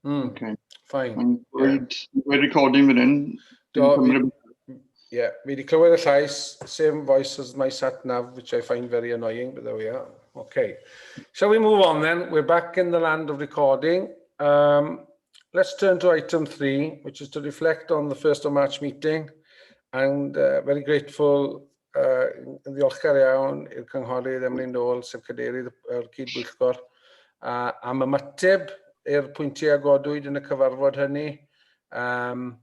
Okay. Fine. We're recording within. Yeah, we wedi clywed y llais, same voice as my sat nav, which I find very annoying, but there we are. Okay. Shall we move on then? We're back in the land of recording. Let's turn to item 3, which is to reflect on the 1st of March meeting. And very grateful, yn ddiolchgar iawn i'r cynghorydd Emlyn Nôl, sef cadeirydd yr cydbwyllgor, am ymateb i'r pwyntiau agodwyd yn y cyfarfod hynny. And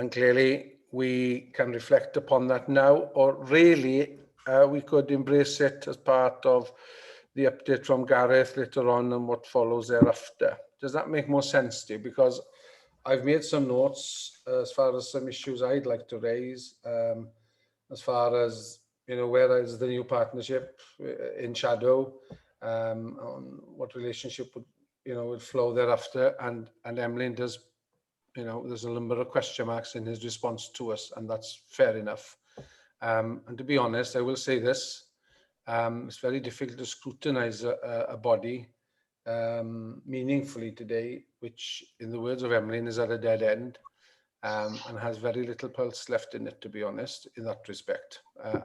clearly we can reflect upon that now, or really we could embrace it as part of the update from Gareth later on and what follows thereafter. Does that make more sense to you? Because I've made some notes as far as some issues I'd like to raise, as far as, you know, where is the new partnership in shadow, on what relationship would, you know, would flow thereafter, and Emlyn does, you know, there's a number of question marks in his response to us, and that's fair enough. And to be honest, I will say this, it's very difficult to scrutinize a body meaningfully today, which in the words of Emlyn is at a dead end, and has very little pulse left in it, to be honest, in that respect,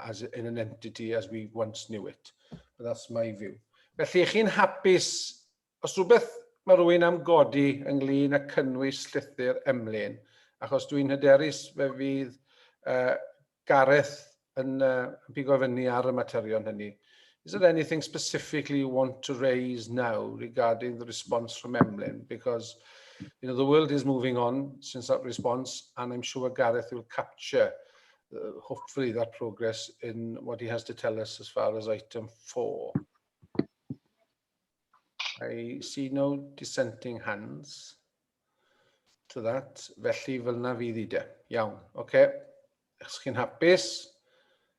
as in an entity as we once knew it. But that's my view. Felly, chi'n hapus, os rhywbeth mae rhywun am godi ynglyn â cynnwys llythyr Emlyn, achos dwi'n hyderus fe fydd Gareth yn pigo fyny ar y materion hynny. Is there anything specifically you want to raise now regarding the response from Emlyn? Because, you know, the world is moving on since that response, and I'm sure Gareth will capture, hopefully, that progress in what he has to tell us as far as item 4. I see no dissenting hands to that. Felly fel na fydd i de. Iawn, oce. Ych chi'n hapus?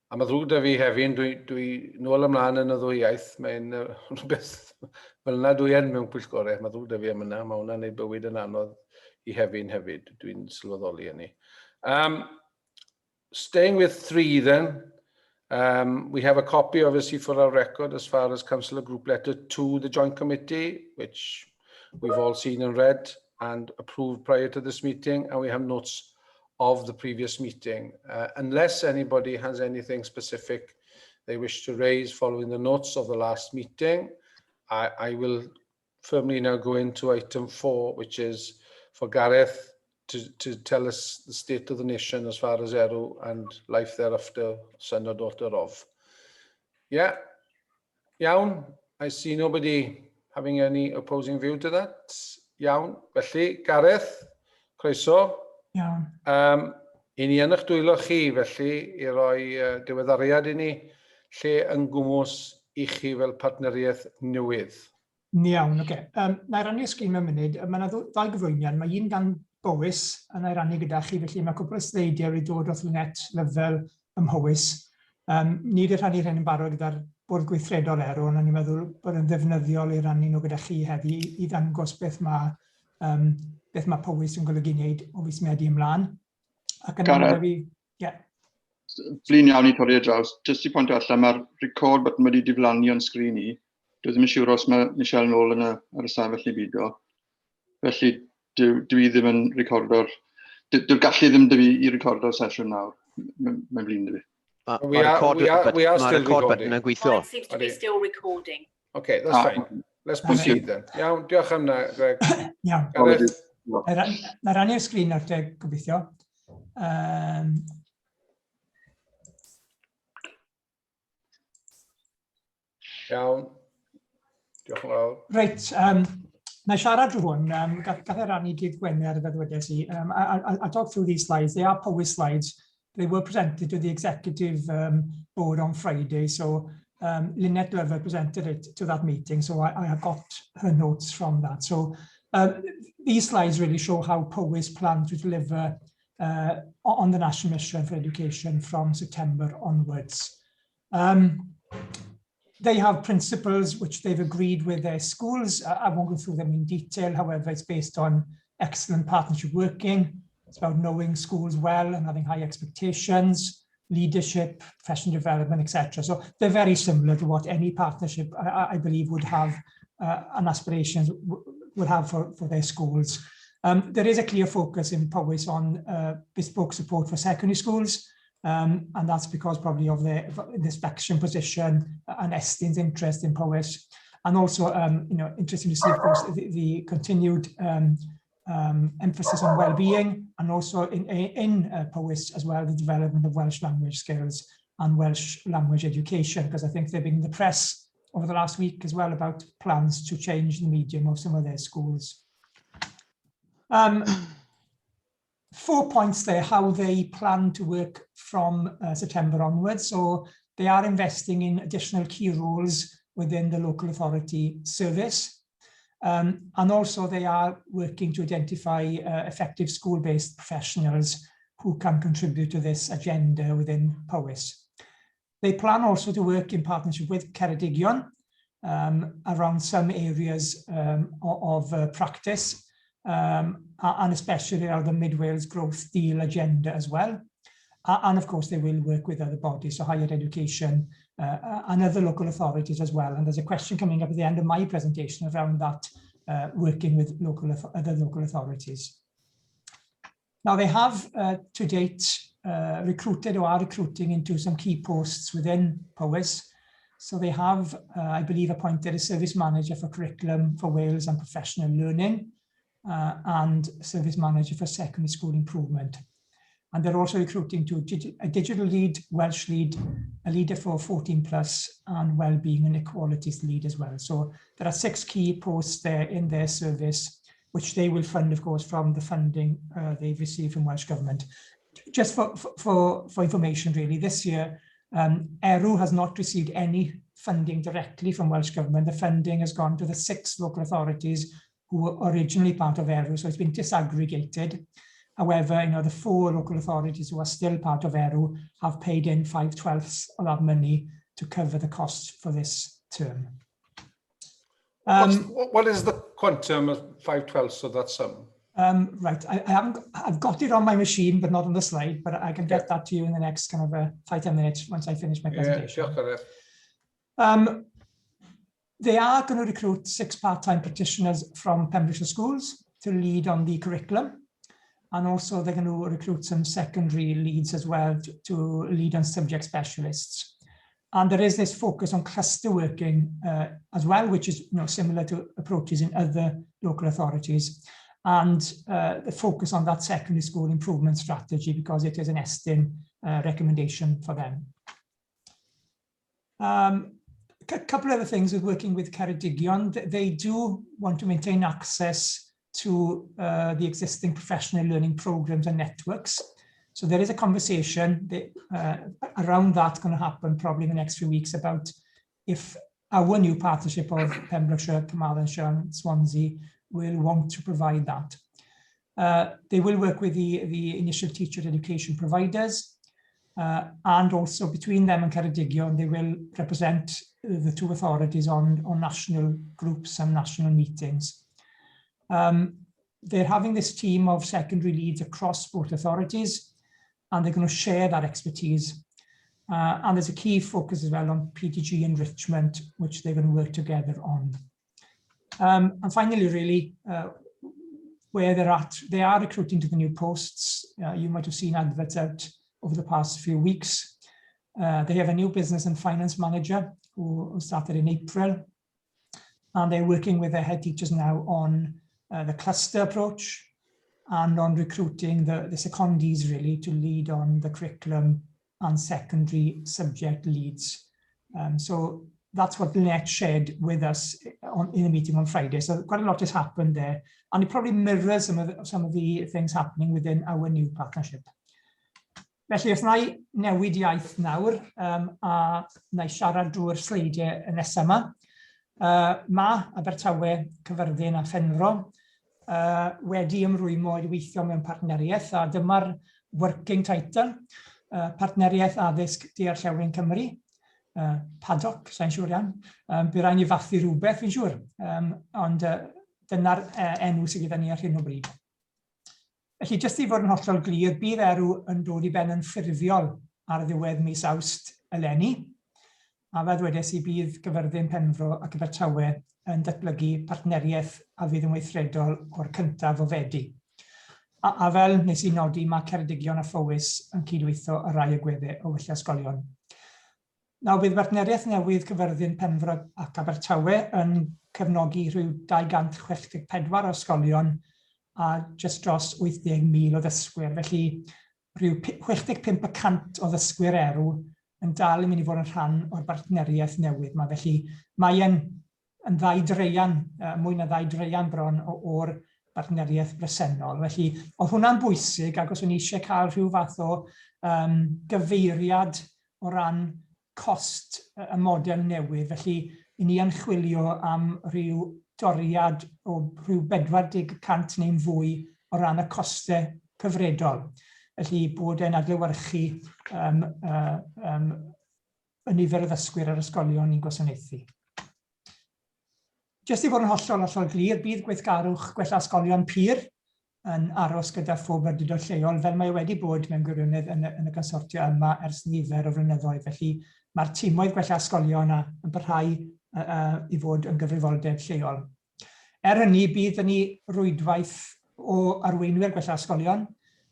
A mae ddrwg da fi hefyd, dwi nôl ymlaen yn y ddwy iaith. Mae'n rhywbeth fel na dwi yn mewn pwyllgorau. Mae ddrwg da fi am yna. Mae hwnna'n neud bywyd yn anodd i hefyd. Dwi'n sylweddoli hynny. Staying with 3 then. We have a copy, obviously, for our record as far as Councillor Group Letter to the Joint Committee, which we've all seen and read and approved prior to this meeting, and we have notes of the previous meeting. Unless anybody has anything specific they wish to raise following the notes of the last meeting, I will firmly now go into item 4, which is for Gareth to tell us the state of the nation as far as ERW and life thereafter, son or daughter of. Yeah, iawn. I see nobody having any opposing view to that. Iawn. Felly, Gareth, croeso. Iawn. I ni yn eich dwylo chi, felly, i roi diweddariad i ni lle yn gwmws i chi fel partneriaeth newydd. Iawn, oce. Na i rannu sgrin mewn munud. Mae yna ddau gyflwyniad. Mae un gan Powys yn ei rannu gyda chi, felly mae cwpl o sleidiau wedi dod o'r net lefel ym Mhowys. Ni wedi rhannu hyn yn barod gyda'r bwrdd gweithredol ERW, ond ni'n meddwl bod yn ddefnyddiol i rannu nhw gyda chi heddi i ddangos beth mae Powys yn golygu wneud o fis Medi ymlaen. Gareth, blin iawn i torri draws. Just i pwynt allan, mae'r record button wedi diflannu o'n sgrin i. Dwi ddim yn siŵr os mae Michelle Nôl ar y safell neu byd o. Felly, dwi ddim yn recordo'r... Dwi'n gallu ddim dy fi i recordo'r sesiwn nawr. Mae'n blin dy fi. We are still recording. Mine seems to be still recording. Okay, that's fine. Let's proceed then. Iawn, diolch am na, Greg. Iawn. Gareth. Na rannu'r sgrin ar te, gobeithio. Iawn. Diolch yn fawr. Reit, na i siarad drwy hwn. Gath e rannu dydd Gwener y ddwedes i. I'll talk through these slides. They are Powys slides. They were presented to the executive board on Friday. So Lynette Glover presented it to that meeting. So I have got her notes from that. So these slides really show how Powys plan to deliver on the National Mission for Education from September onwards. They have principles which they've agreed with their schools. I won't go through them in detail. However, it's based on excellent partnership working. It's about knowing schools well and having high expectations, leadership, professional development, etc. So they're very similar to what any partnership, I believe, would have and aspirations will have for their schools. There is a clear focus in Powys on bespoke support for secondary schools, and that's because probably of the inspection position and Estin's interest in Powys, and also interesting to see, of course, the continued emphasis on well-being, and also in Powys as well, the development of Welsh language skills and Welsh language education, because I think they've been in the press over the last week as well about plans to change the medium of some of their schools. 4 points there, how they plan to work from September onwards. So they are investing in additional key roles within the local authority service. And also they are working to identify effective school-based professionals who can contribute to this agenda within Powys. They plan also to work in partnership with Ceredigion around some areas of practice, and especially around the Mid Wales Growth Deal agenda as well. And of course, they will work with other bodies, so higher education and other local authorities as well. And there's a question coming up at the end of my presentation around that, working with other local authorities. Now, they have to date recruited or are recruiting into some key posts within Powys. So they have, I believe, appointed a service manager for curriculum for Wales and professional learning, and service manager for secondary school improvement. And they're also recruiting to a digital lead, Welsh lead, a leader for 14+, and wellbeing and equalities lead as well. So there are 6 key posts there in their service, which they will fund, of course, from the funding they've received from Welsh Government. Just for information, really, this year, ERW has not received any funding directly from Welsh Government. The funding has gone to the 6 local authorities who were originally part of ERW, so it's been disaggregated. However, the 4 local authorities who are still part of ERW have paid in 5/12 of that money to cover the costs for this term. What is the quantum of 5/12 of that sum? Right, I've got it on my machine, but not on the slide, but I can get that to you in the next kind of 5-10 minutes once I finish my presentation. They are going to recruit 6 part-time practitioners from Pembrokeshire schools to lead on the curriculum. And also they're going to recruit some secondary leads as well to lead on subject specialists. And there is this focus on cluster working as well, which is similar to approaches in other local authorities. And the focus on that secondary school improvement strategy, because it is an Estin recommendation for them. A couple of other things with working with Ceredigion, they do want to maintain access to the existing professional learning programs and networks. So there is a conversation around that going to happen probably in the next few weeks about if our new partnership of Pembrokeshire, Carmarthenshire and Swansea will want to provide that. They will work with the initial teacher education providers, and also between them and Ceredigion, they will represent the 2 authorities on national groups and national meetings. They're having this team of secondary leads across both authorities, and they're going to share that expertise. And there's a key focus as well on PTG enrichment, which they're going to work together on. And finally, really, where they're at, they are recruiting to the new posts. You might have seen adverts out over the past few weeks. They have a new business and finance manager who started in April. And they're working with their head teachers now on the cluster approach and on recruiting the secondees really to lead on the curriculum and secondary subject leads. So that's what Lynette shared with us in a meeting on Friday. So quite a lot has happened there, and it probably mirrors some of the things happening within our new partnership. Felly, os na I newid iaith nawr, a na I siarad drwy'r sleidiau nesaf yma. Mae Abertawe, Cyfyrddin a Fenro wedi ymrwymo i weithio mewn partneriaeth, a dyma'r working title, Partneriaeth Addysg Dearllewin Cymru, PADOC, sa'n siŵr iawn. Bydd rhaid ni fathu rhywbeth, fi'n siŵr, ond dyna'r enw sydd gyda ni ar hyn o bryd. Felly, jyst i fod yn hollol glir, bydd ERW yn dod i ben yn ffurfiol ar ddiwedd mis Awst eleni. a fe ddwedes I bydd Gyfyrddin Penfro ac Abertawe yn datblygu partneriaeth a fydd yn weithredol o'r cyntaf o Fedi. A fel nes I nodi, mae Ceredigion a Phowys yn cydweithio y rai agweddau o wyllai ysgolion. Nawr bydd partneriaeth newydd Gyfyrddin Penfro ac Abertawe yn cefnogi rhyw 264 o ysgolion a jyst dros 80,000 o ddysgwyr. Felly rhyw 65% o ddysgwyr erw yn dal yn mynd I fod yn rhan o'r partneriaeth newydd yma. Felly mae yn ddau dreian, mwy na ddau dreian bron o'r partneriaeth bresennol. Felly, oedd hwnna'n bwysig ac os o'n I eisiau cael rhyw fath o gyfeiriad o ran cost y model newydd. Felly, I ni yn chwilio am rhyw doriad o rhyw 40% neu'n fwy o ran y costau cyfredol. Felly, bod e'n adlewyrchu y nifer o ddysgwyr ar ysgolion ni'n gwasanaethu. Jyst I fod yn hollol glir, bydd gweithgarwch gwella ysgolion pyr yn aros gyda phob awdurdod lleol, fel mae wedi bod mewn gwirionedd yn y consortia yma ers nifer o flynyddoedd. Felly mae'r tîmoedd gwella ysgolion yn parhau I fod yn gyfrifoldeb lleol. Hynny, bydd yn ni rwydwaith o arweinwyr gwella ysgolion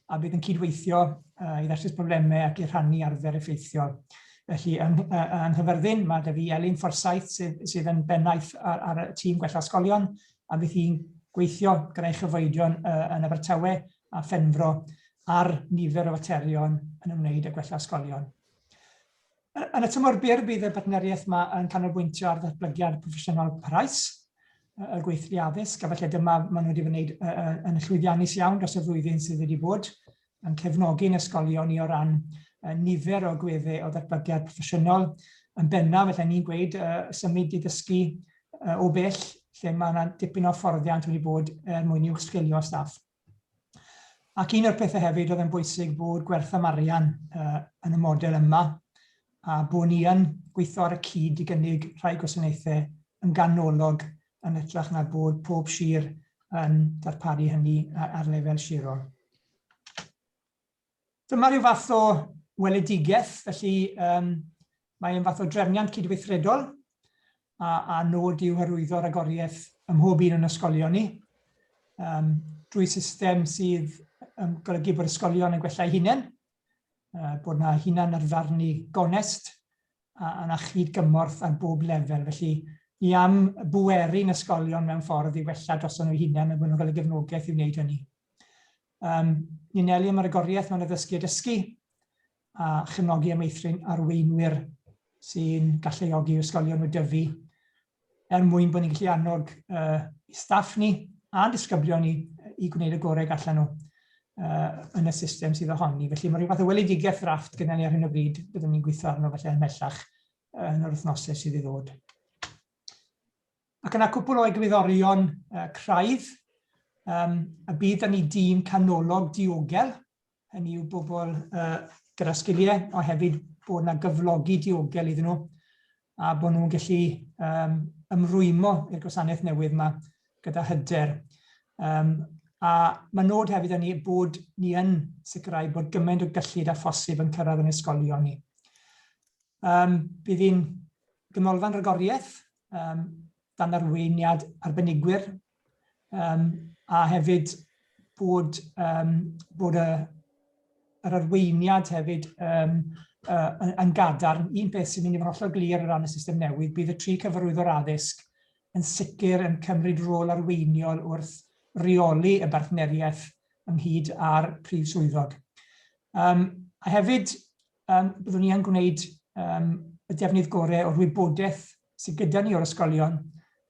a bydd yn cydweithio I ddatrys problemau ac I rhannu arfer effeithiol. Felly, yn Nghaerfyrddin, mae da fi Elin Forsyth sydd yn bennaeth ar y tîm gwella ysgolion, a bydd hi'n gweithio gyda'i chyfoedion yn Abertawe a Phenfro ar nifer o faterion yn ymwneud â gwella ysgolion. Yn y tymor byr, bydd y partneriaeth yma yn canolbwyntio ar ddatblygiad proffesiynol parhaus, y gweithlu addysg, a felly dyma maen nhw wedi wneud yn llwyddiannus iawn dros y flwyddyn sydd wedi bod, yn cefnogi'n ysgolion I o ran nifer o gweddau o ddatblygiad proffesiynol. Yn bennaf, felly ni'n gweud, symud I ddysgu o bell, lle mae yna dipyn o fforddiant wedi bod mwyn i'w sgilio staff. Ac un o'r pethau hefyd oedd yn bwysig bod gwerth amarian yn y model yma, a bod ni yn gweithio ar y cyd I gynnig rhai gwasanaethau yn ganolog yn hytrach na bod pob sir yn darparu hynny ar lefel sirol. Dyma rhyw fath o weledigaeth, felly mae'n fath o drefniant cydweithredol a nod i'w hyrwyddo ragoriaeth ym mhob un o'n ysgolion ni. Drwy system sydd yn golygu bod ysgolion yn gwella eu hunain, bod yna hunan arfarnu gonest a yna chyd gymorth ar bob lefel. Felly, ni am bweru'n ysgolion mewn ffordd I wella dros nhw hunain a bod nhw'n cael eu gefnogaeth I wneud hynny. Ni'n nelu am yr agoriaeth mewn addysgu a dysgu a chefnogi meithrin arweinwyr sy'n galluogi ysgolion o dyfu mwyn bod ni'n gallu annog I staff ni a disgyblion ni I gwneud y gorau gallan nhw yn y system sydd ohoni. Felly mae rhyw fath o weledigaeth drafft gyda ni ar hyn o bryd, byddwn ni'n gweithio arno felly ymhellach yn yr wythnosau sydd I ddod. Ac yna cwpl o egwyddorion craidd, y bydd yn ei dîm canolog diogel, hynny yw bobl gyda sgiliau, o hefyd bod yna gyflogi diogel iddyn nhw, a bod nhw'n gallu ymrwymo i'r gwasanaeth newydd yma gyda hyder. A mae nod hefyd yn ni bod ni yn sicrhau bod gymaint o gyllid a phosib yn cyrraedd yn ysgolion ni. Bydd hi'n gymolfan ragoriaeth, dan arweiniad arbenigwyr, a hefyd bod yr arweiniad hefyd yn gadarn. Un peth sy'n mynd I fod yn hollol glir o ran y system newydd, bydd y 3 cyfarwyddwr addysg yn sicr yn cymryd rôl arweiniol wrth reoli y partneriaeth ynghyd â'r prif swyddog. A hefyd, byddwn ni yn gwneud y defnydd gorau o'r wybodaeth sydd gyda ni o'r ysgolion,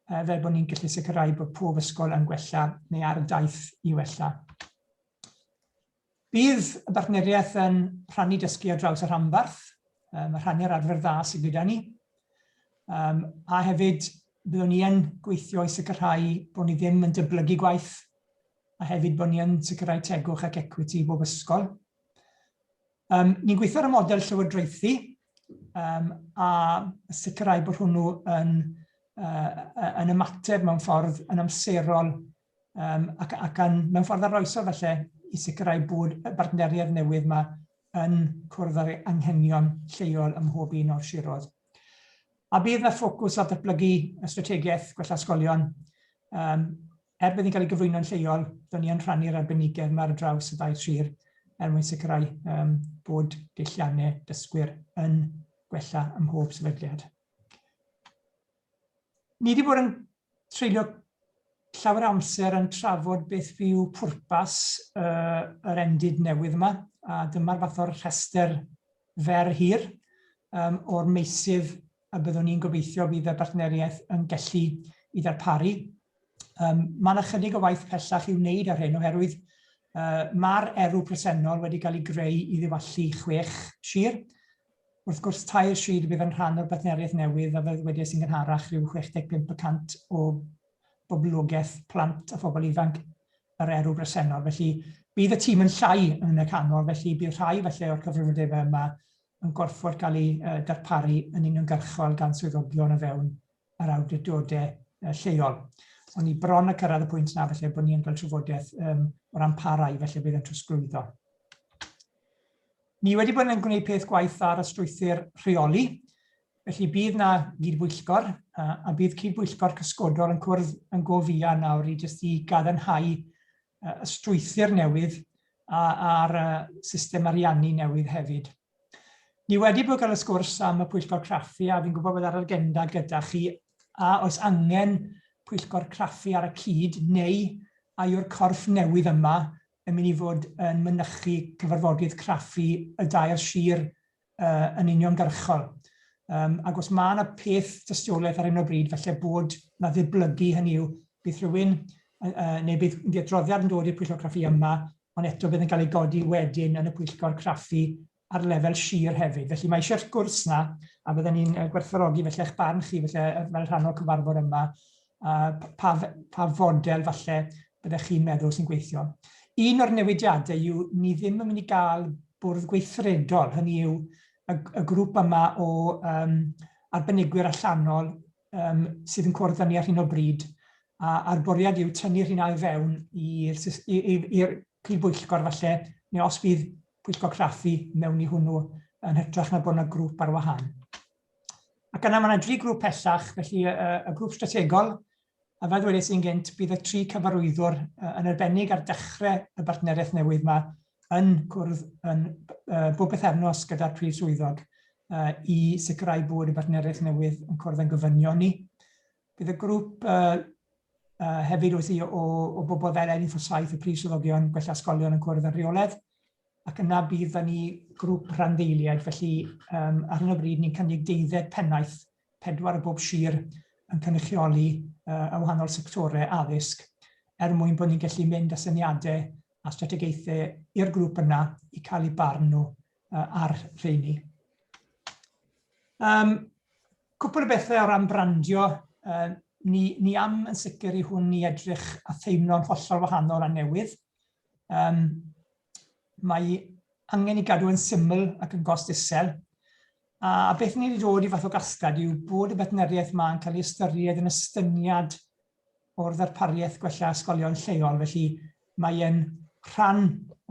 fel bod ni'n gallu sicrhau bod pob ysgol yn gwella neu ar daith I wella. Bydd y partneriaeth yn rhannu dysgu ar draws y rhanbarth, mae rhannu'r arfer dda sydd gyda ni, a hefyd byddwn ni yn gweithio I sicrhau bod ni ddim yn dyblygu gwaith, a hefyd bod ni yn sicrhau tegwch ac equity bob ysgol. Ni'n gweithio ar y model llywodraethu, a sicrhau bod hwnnw yn ymateb mewn ffordd yn amserol ac mewn ffordd arroesol felly I sicrhau bod y partneriaeth newydd yma yn cwrdd â'r anghenion lleol ym mhob un o'r siroedd. A bydd yna ffocws ar datblygu y strategaeth gwella ysgolion. Bydd ni'n cael ei gyflwyno'n lleol, byddwn ni yn rhannu'r arbenigedd yma ar draws y 2 sir mwyn sicrhau bod deilliannau dysgwyr yn gwella ym mhob sefydliad. Ni wedi bod yn treulio llawer amser yn trafod beth yw pwrpas yr endid newydd yma, a dyma'r fath o'r rhestr fer hir o'r meysydd a byddwn ni'n gobeithio bydd y partneriaeth yn gallu i ddarparu. Mae yna chydig o waith pellach i'w wneud ar hyn oherwydd mae'r ERW presennol wedi cael ei greu i ddifallu 6 sir. Wrth gwrs, 3 sir bydd yn rhan o'r partneriaeth newydd a fydd wedi sy'n gynharach rhyw 65% o boblogaeth plant a phobl ifanc yr ERW presennol. Felly, bydd y tîm yn llai yn y canol, felly bydd rhai felly o'r cyfrifoldebau yma yn gorfod cael ei darparu yn uniongyrchol gan swyddogion o fewn yr awdurdodau lleol. Ond ni bron y cyrraedd y pwynt na felly bod ni'n cael trafodaeth o ran parau felly bydd yn trosglwyddo. Ni wedi bod yn gwneud peth gwaith ar y strwythur rheoli, felly bydd na gydbwyllgor, a bydd cydbwyllgor cysgodol yn cwrdd yn go fuan nawr i jyst i gadarnhau y strwythur newydd a'r system ariannu newydd hefyd. Ni wedi bod gael y sgwrs am y pwyllgor craffu a fi'n gwybod bod ar yr agenda gyda chi a oes angen pwyllgor craffu ar y cyd neu a yw'r corff newydd yma yn mynd i fod yn mynychu cyfarfodydd craffu y 2 sir yn uniongyrchol. Ac os mae yna peth tystiolaeth ar hyn o bryd, falle bod na ddiblygu hynny yw, bydd rhywun, neu bydd adroddiad yn dod i'r pwyllgor craffu yma, ond eto bydd yn cael ei godi wedyn yn y pwyllgor craffu ar lefel sir hefyd. Felly mae eisiau'r gwrs na, a byddwn ni'n gwerthfawrogi felly eich barn chi fel rhan o'r cyfarfod yma, pa fodel falle byddech chi'n meddwl sy'n gweithio. Un o'r newidiadau yw ni ddim yn mynd i gael bwrdd gweithredol, hynny yw y grŵp yma o arbenigwyr allanol sydd yn cwrdd â ni ar hyn o bryd, a'r bwriad yw tynnu'r hynna i fewn i'r cydbwyllgor falle, neu os bydd pwyllgor craffu mewn i hwnnw yn hytrach na bod yna grŵp ar wahân. Ac yna mae yna 3 grŵp pellach, felly y grŵp strategol, a fel dweud sy'n gynt, bydd y 3 cyfarwyddwr yn arbennig ar dechrau y partneriaeth newydd yma yn cwrdd yn bob bythefnos gyda'r prif swyddog i sicrhau bod y partneriaeth newydd yn cwrdd yn gyfynion ni. Bydd y grŵp hefyd o bobl fel Elin Ffossaeth, y prif swyddogion gwella ysgolion yn cwrdd yn reoledd, ac yna bydd ni grŵp rhanddeiliaid, felly ar hyn o bryd ni'n cynnig 12 pennaeth, 4 o bob sir yn cynrychioli y wahanol sectorau addysg mwyn bod ni'n gallu mynd â syniadau a strategaethau i'r grŵp yna i cael ei barn nhw ar rheini. Cwpl o bethau o ran brandio, ni am yn sicr i hwn i edrych a theimlo'n hollol wahanol a newydd. Mae angen i gadw yn syml ac yn gost isel. A beth ni wedi dod i fath o gasgad yw bod y partneriaeth yma yn cael ei ystyried yn estyniad o'r ddarpariaeth gwella ysgolion lleol. Felly mae'n rhan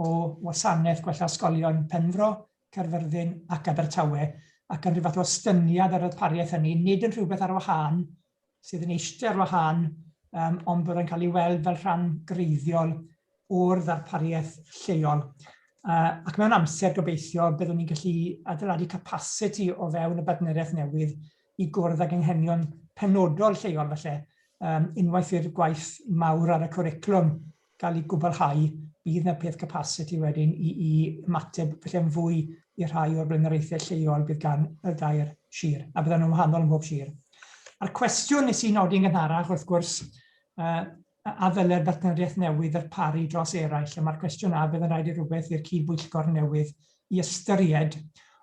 o wasanaeth gwella ysgolion Penfro, Caerfyrddin ac Abertawe, ac yn rhyw fath o estyniad ar y ddarpariaeth hynny, nid yn rhywbeth ar wahân, sydd yn eistedd ar wahân, ond bod yn cael ei weld fel rhan greiddiol o'r ddarpariaeth lleol. Ac mewn amser gobeithio byddwn ni'n gallu adeiladu capacity o fewn y partneriaeth newydd i gwrdd ag anghenion penodol lleol falle. Unwaith i'r gwaith mawr ar y cwricwlwm gael ei gwblhau, bydd yna peth capacity wedyn i ymateb felly'n fwy i rhai o'r blaenoriaethau lleol bydd gan y 2 sir, a bydden nhw'n wahanol yn bob sir. A'r cwestiwn nes i nodi'n gynharach wrth gwrs, a ddylai'r partneriaeth newydd ddarparu dros eraill, a mae'r cwestiwn a bydd yn rhaid i rhywbeth i'r cydbwyllgor newydd i ystyried,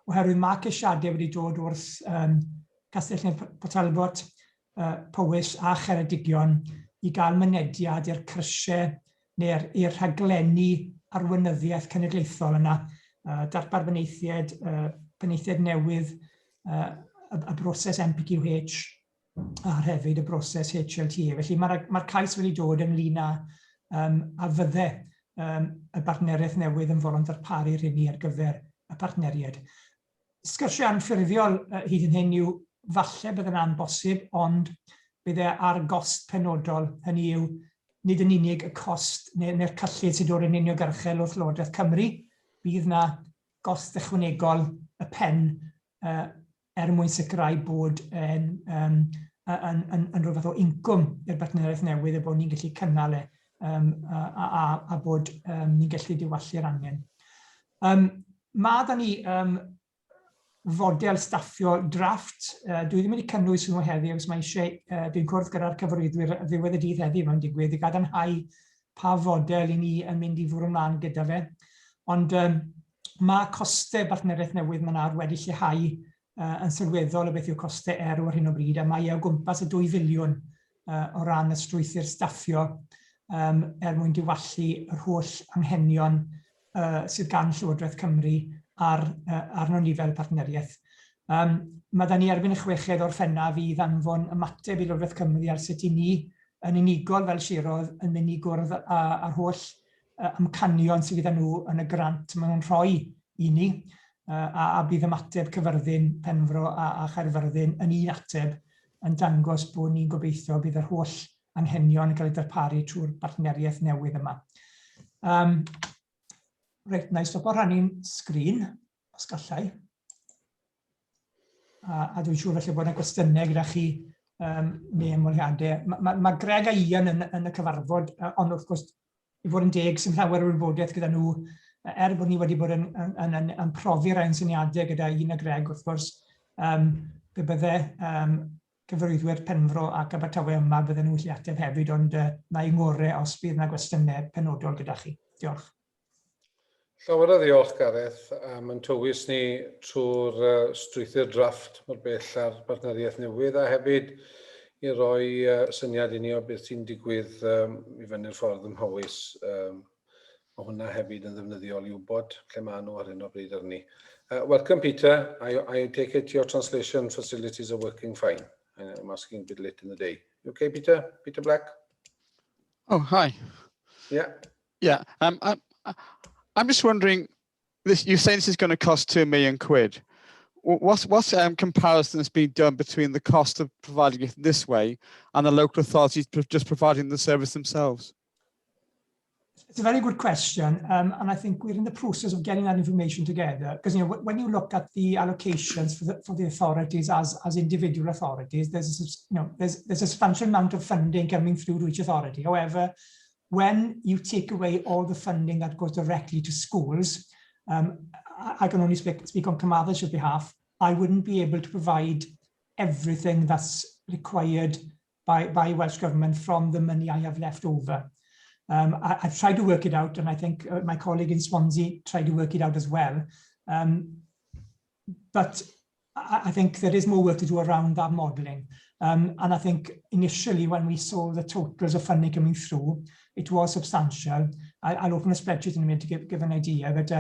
oherwydd mae ceisiadau wedi dod wrth Castell Nedd Port Powys a Cheredigion i gael mynediad i'r crysiau neu'r rhaglenni arweinyddiaeth cenedlaethol yna, darpar penaethiad newydd, y broses MPQH, a hefyd y broses HLTA. Felly mae'r cais wedi dod ynglyn a fyddai y partneriaeth newydd yn fod yn darparu rhywun ar gyfer y partneriaid. Sgyrsiau anffurfiol hyd yn hyn yw falle bydd yna'n bosib, ond bydd e ar gost penodol. Hynny yw, nid yn unig y cost neu'r cyllid sydd o'r yn uniongyrchol o'r Llywodraeth Cymru, bydd yna gost ychwanegol y pen mwyn sicrhau bod yn rhywbeth o incwm i'r bartneriaeth newydd a bod ni'n gallu cynnal a bod ni'n gallu diwallu'r angen. Mae da ni fodel staffio drafft. Dwi ddim wedi cynnwys hwnnw heddiw, os mae eisiau, dwi'n cwrdd gyda'r cyfarwyddwyr ddiwedd y dydd heddiw mae'n digwydd, i gadarnhau pa fodel i ni yn mynd i fwrw ymlaen gyda fe. Ond mae costau bartneriaeth newydd mae'n ar wedi lleihau yn sylweddol o beth yw costau ar hyn o bryd, a mae o gwmpas y 2 filiwn o ran y strwythur staffio mwyn diwallu yr holl anghenion sydd gan Llywodraeth Cymru ar nifel partneriaeth. Mae da ni erbyn y 6eg o'r Ffennaf i ddanfon ymateb i Llywodraeth Cymru ar sut i ni yn unigol fel sirodd yn mynd i gwrdd ar holl amcanion sydd gyda nhw yn y grant maen nhw'n rhoi i ni, a bydd ymateb Cyfyrddin, Penfro a Chaerfyrddin yn un ateb yn dangos bod ni'n gobeithio bydd yr holl anghenion yn cael eu darparu trwy'r bartneriaeth newydd yma. Reit, na i stopo rhannu'n sgrin, os gallai. A dwi'n siŵr felly bod yna gwestiynau gyda chi neu ymweliadau. Mae Greg a Ian yn y cyfarfod, ond wrth gwrs, i fod yn deg sy'n llawer o wybodaeth gyda nhw, bod ni wedi bod yn profi'r ein syniadau gyda Ian a Greg, wrth gwrs, pe bydde cyfarwyddwyr Penfro ac Abertawe yma bydden nhw'n gallu ateb hefyd, ond na i ngorau os bydd yna gwestiynau penodol gyda chi. Diolch. Llawer o ddiolch, Gareth, yn tywys ni trwy'r strwythur drafft mor bell ar bartneriaeth newydd, a hefyd i roi syniad i ni o beth sy'n digwydd i fyny'r ffordd ymhywys. Mae hwnna hefyd yn ddefnyddiol i wybod lle maen nhw ar hyn o bryd arni. Welcome, Peter. I take it your translation facilities are working fine. I'm asking a bit late in the day. You okay, Peter? Peter Black? Oh, hi. Yeah. Yeah. I'm just wondering, you say this is going to cost £2 million. What comparison has been done between the cost of providing it this way and the local authorities just providing the service themselves? It's a very good question, and I think we're in the process of getting that information together. Because when you look at the allocations for the authorities as individual authorities, there's a substantial amount of funding coming through to each authority. However, when you take away all the funding that goes directly to schools, I can only speak on Carmarthen's behalf, I wouldn't be able to provide everything that's required by Welsh Government from the money I have left over. I've tried to work it out, and I think my colleague in Swansea tried to work it out as well. But I think there is more work to do around that modelling. And I think initially when we saw the totals of funding coming through, it was substantial. I'll open a spreadsheet in a minute to give an idea, but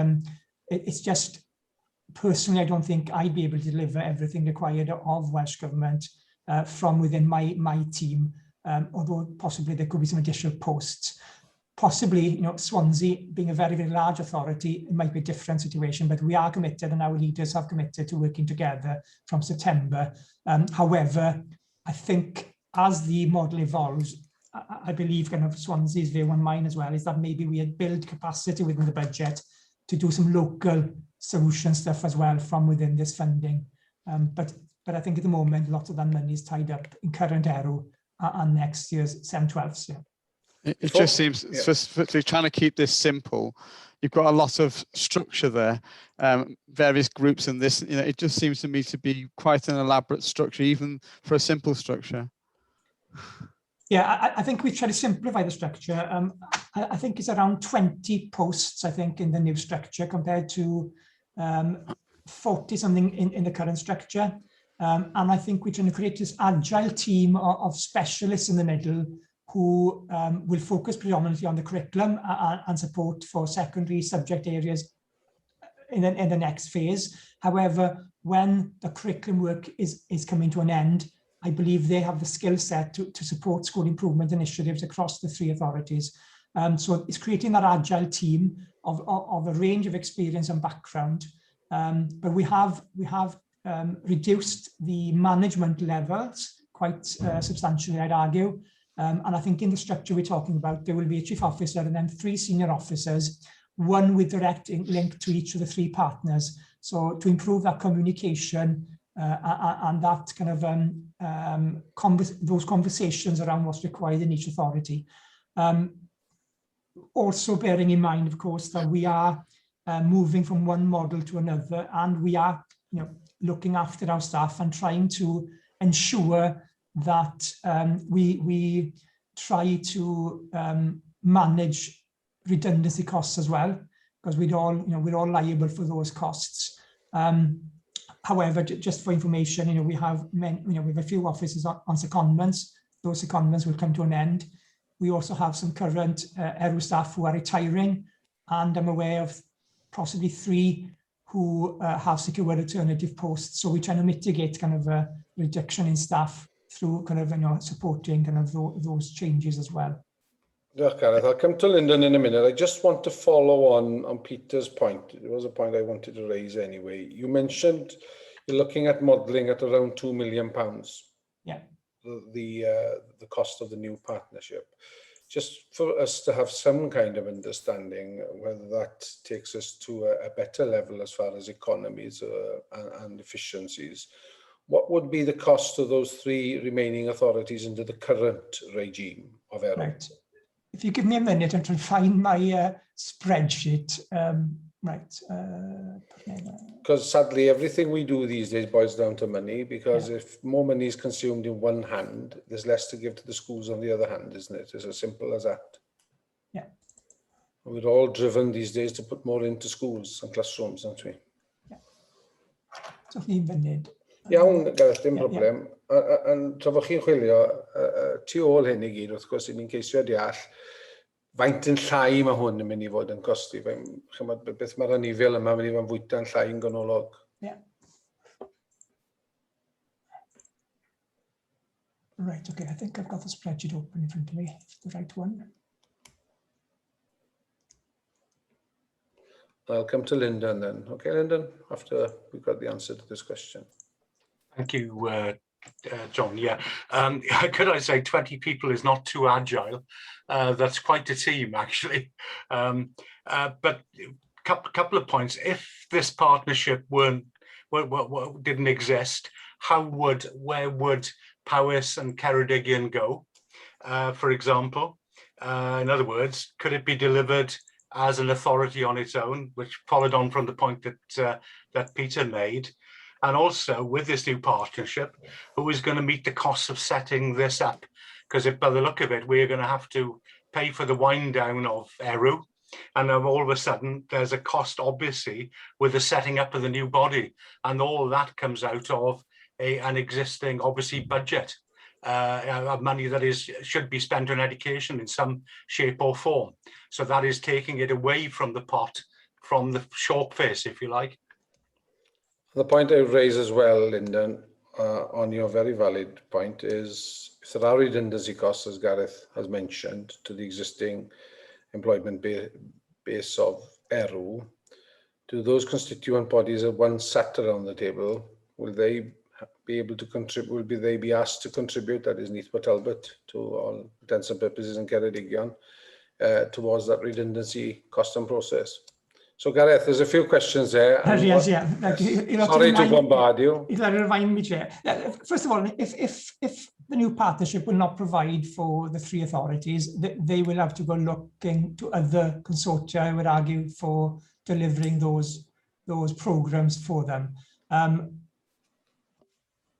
it's just, personally, I don't think I'd be able to deliver everything required of Welsh Government from within my team, although possibly there could be some additional posts. Possibly, Swansea, being a very, very large authority, it might be a different situation, but we are committed and our leaders have committed to working together from September. However, I think as the model evolves, I believe kind of Swansea's view and mine as well is that maybe we had built capacity within the budget to do some local solution stuff as well from within this funding. But I think at the moment, lots of that money is tied up in current ERW and next year's 7/12s. Yeah. It just seems, for trying to keep this simple, you've got a lot of structure there, various groups in this. It just seems to me to be quite an elaborate structure, even for a simple structure. Yeah, I think we've tried to simplify the structure. I think it's around 20 posts, I think, in the new structure compared to 40 something in the current structure. And I think we're trying to create this agile team of specialists in the middle who will focus predominantly on the curriculum and support for secondary subject areas in the next phase. However, when the curriculum work is coming to an end, I believe they have the skill set to support school improvement initiatives across the 3 authorities. So it's creating that agile team of a range of experience and background. But we have reduced the management levels quite substantially, I'd argue. And I think in the structure we're talking about, there will be a chief officer and then 3 senior officers, one with direct link to each of the 3 partners. So to improve that communication and that kind of those conversations around what's required in each authority. Also bearing in mind, of course, that we are moving from one model to another, and we are, looking after our staff and trying to ensure that we try to manage redundancy costs as well, because we're all liable for those costs. However, just for information, we have a few officers on secondments. Those secondments will come to an end. We also have some current ERW staff who are retiring, and I'm aware of possibly 3 who have secured alternative posts. So we're trying to mitigate kind of a reduction in staff through kind of supporting kind of those changes as well. Yeah, Gareth, I'll come to Lyndon in a minute. I just want to follow on Peter's point. It was a point I wanted to raise anyway. You mentioned you're looking at modelling at around £2 million. Yeah. The cost of the new partnership. Just for us to have some kind of understanding whether that takes us to a better level as far as economies and efficiencies. What would be the cost of those 3 remaining authorities under the current regime of ERW? Right. If you give me a minute, I'm trying to find my spreadsheet. Because sadly, everything we do these days boils down to money, because if more money is consumed in one hand, there's less to give to the schools on the other hand, isn't it? It's as simple as that. Yeah. We're all driven these days to put more into schools and classrooms, aren't we? Yeah. So fi'n funud. Iawn, Gareth, dim problem. Yn tra fod chi'n chwilio, tu ôl hyn I gyd, wrth gwrs, I ni'n ceisio deall faint yn llai mae hwn yn mynd I fod yn costi. Beth mae'r anifiol yma mynd I fod yn fwyta'n llai yn ganolog. Yeah. Right, okay, I think I've got the spreadsheet open in front of me. It's the right one. I'll come to Lyndon then. Okay, Lyndon, after we've got the answer to this question. Thank you, John. Yeah, could I say 20 people is not too agile? That's quite a team, actually. But couple of points. If this partnership didn't exist, where would Powys and Ceredigion go, for example? In other words, could it be delivered as an authority on its own, which followed on from the point that Peter made? And also with this new partnership, who is going to meet the costs of setting this up? Because by the look of it, we're going to have to pay for the wind down of ERW. And then all of a sudden, there's a cost, obviously, with the setting up of the new body. And all that comes out of an existing, obviously, budget of money that should be spent on education in some shape or form. So that is taking it away from the pot, from the short face, if you like. The point I would raise as well, Lyndon, on your very valid point is if there are redundancy costs, as Gareth has mentioned, to the existing employment base of ERW, do those constituent bodies that once sat around the table, will they be able to contribute, will they be asked to contribute, that is Neath Talbot, to all intents and purposes in Ceredigion, towards that redundancy cost and process? So Gareth, there's a few questions there. Yes, yeah. Sorry to bombard you. Remind me, Chair. First of all, if the new partnership will not provide for the 3 authorities, they will have to go looking to other consortia, I would argue, for delivering those programs for them.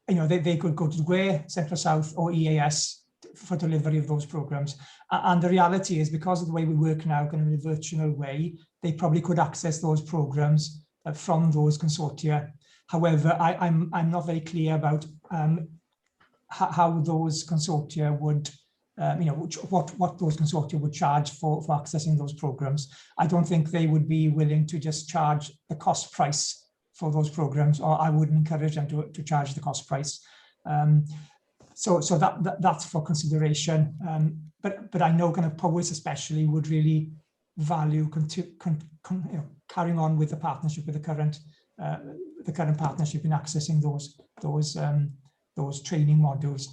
They could go to GWE, Central South, or EAS for delivery of those programs. And the reality is, because of the way we work now, kind of in a virtual way, they probably could access those programs from those consortia. However, I'm not very clear about how those consortia would, what those consortia would charge for accessing those programs. I don't think they would be willing to just charge the cost price for those programs, or I wouldn't encourage them to charge the cost price. So that's for consideration. But I know kind of Powys especially would really value carrying on with the partnership with the current the current partnership in accessing those training modules.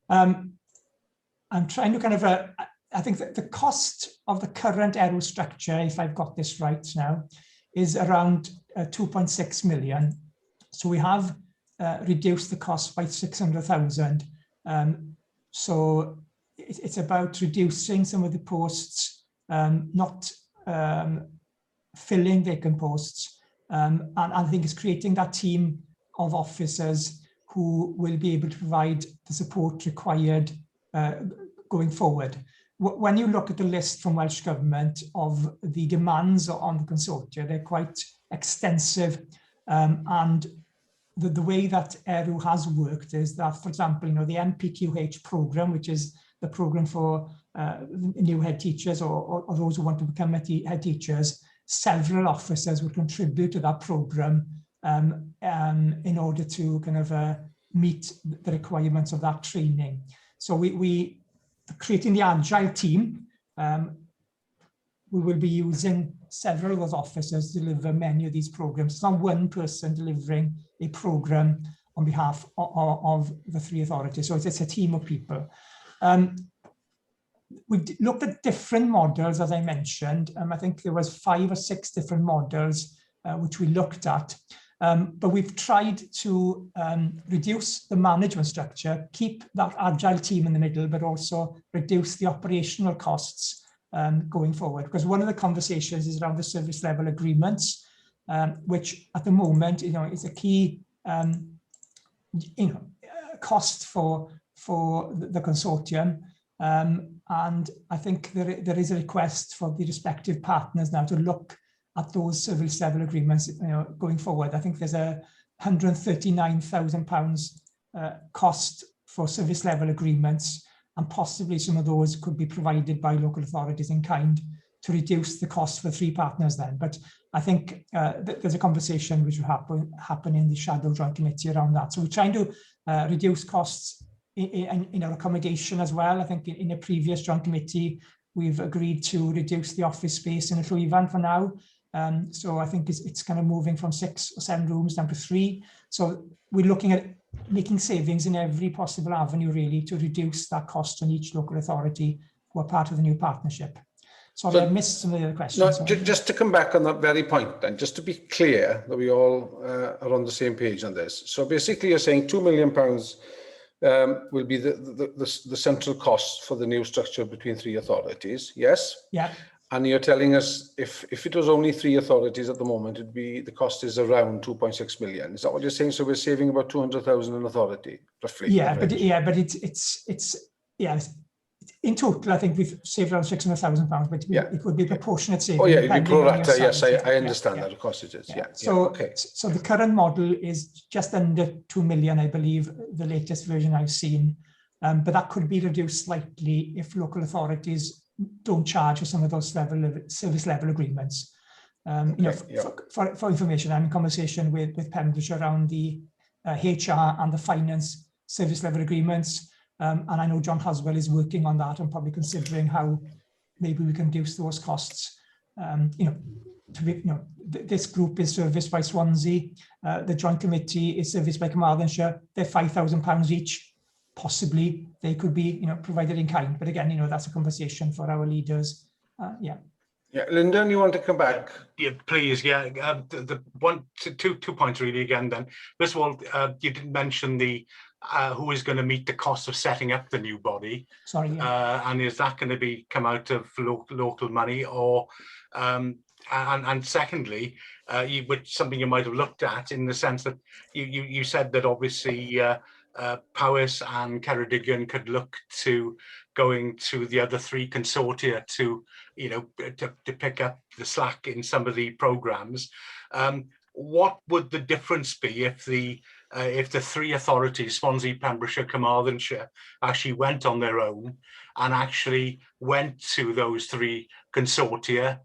I'm trying to kind of, I think that the cost of the current ERW structure, if I've got this right now, is around 2.6 million. So we have reduced the cost by 600,000. So it's about reducing some of the posts, not filling vacant posts. And I think it's creating that team of officers who will be able to provide the support required going forward. When you look at the list from Welsh Government of the demands on the consortia, they're quite extensive. And the way that ERW has worked is that, for example, the NPQH programme, which is the programme for new head teachers or those who want to become head teachers, several officers will contribute to that programme in order to kind of meet the requirements of that training. So we creating the agile team, we will be using several of those officers to deliver many of these programs. It's not one person delivering a program on behalf of the three authorities. So it's a team of people. We've looked at different models, as I mentioned. I think there was 5 or 6 different models which we looked at. But we've tried to reduce the management structure, keep that agile team in the middle, but also reduce the operational costs going forward. Because one of the conversations is around the service level agreements, which at the moment, is a key, cost for the consortium. And I think there is a request for the respective partners now to look at those service level agreements, going forward. I think there's a £139,000 cost for service level agreements, and possibly some of those could be provided by local authorities in kind to reduce the cost for 3 partners then. But I think there's a conversation which will happen in the Shadow Joint Committee around that. So we're trying to reduce costs in our accommodation as well. I think in a previous Joint Committee, we've agreed to reduce the office space in a Llwyfan for now. So I think it's kind of moving from 6 or 7 rooms down to 3. So we're looking at making savings in every possible avenue, really, to reduce that cost on each local authority who are part of the new partnership. Sorry, I missed some of the other questions. No, just to come back on that very point then, just to be clear that we all are on the same page on this. So basically you're saying £2 million will be the central cost for the new structure between 3 authorities, yes? Yeah. And you're telling us if it was only 3 authorities at the moment, it'd be the cost is around 2.6 million. Is that what you're saying? So we're saving about 200,000 an authority, roughly. Yeah, but it's in total, I think we've saved around £600,000, but it would be a proportionate saving. Oh yeah, it'd be pro rata. Yes, I understand that. Of course it is. Yeah. So okay. So the current model is just under 2 million, I believe, the latest version I've seen. But that could be reduced slightly if local authorities don't charge for some of those service level agreements. For information, I'm in conversation with Pembrokeshire around the HR and the finance service level agreements. And I know John Haswell is working on that and probably considering how maybe we can reduce those costs. This group is serviced by Swansea. The Joint Committee is serviced by Carmarthenshire. They're £5,000 each. Possibly they could be, provided in kind. But again, that's a conversation for our leaders. Yeah, Lyndon, you want to come back? Yeah, please. Yeah, the two points really again. Then, first of all, you didn't mention the who is going to meet the cost of setting up the new body. Sorry. Yeah. And is that going to come out of local money, or and secondly, which something you might have looked at in the sense that you said that obviously Powys and Ceredigion could look to going to the other 3 consortia to pick up the slack in some of the programs. What would the difference be if the 3 authorities, Swansea, Pembrokeshire, Carmarthenshire, actually went on their own and actually went to those 3 consortia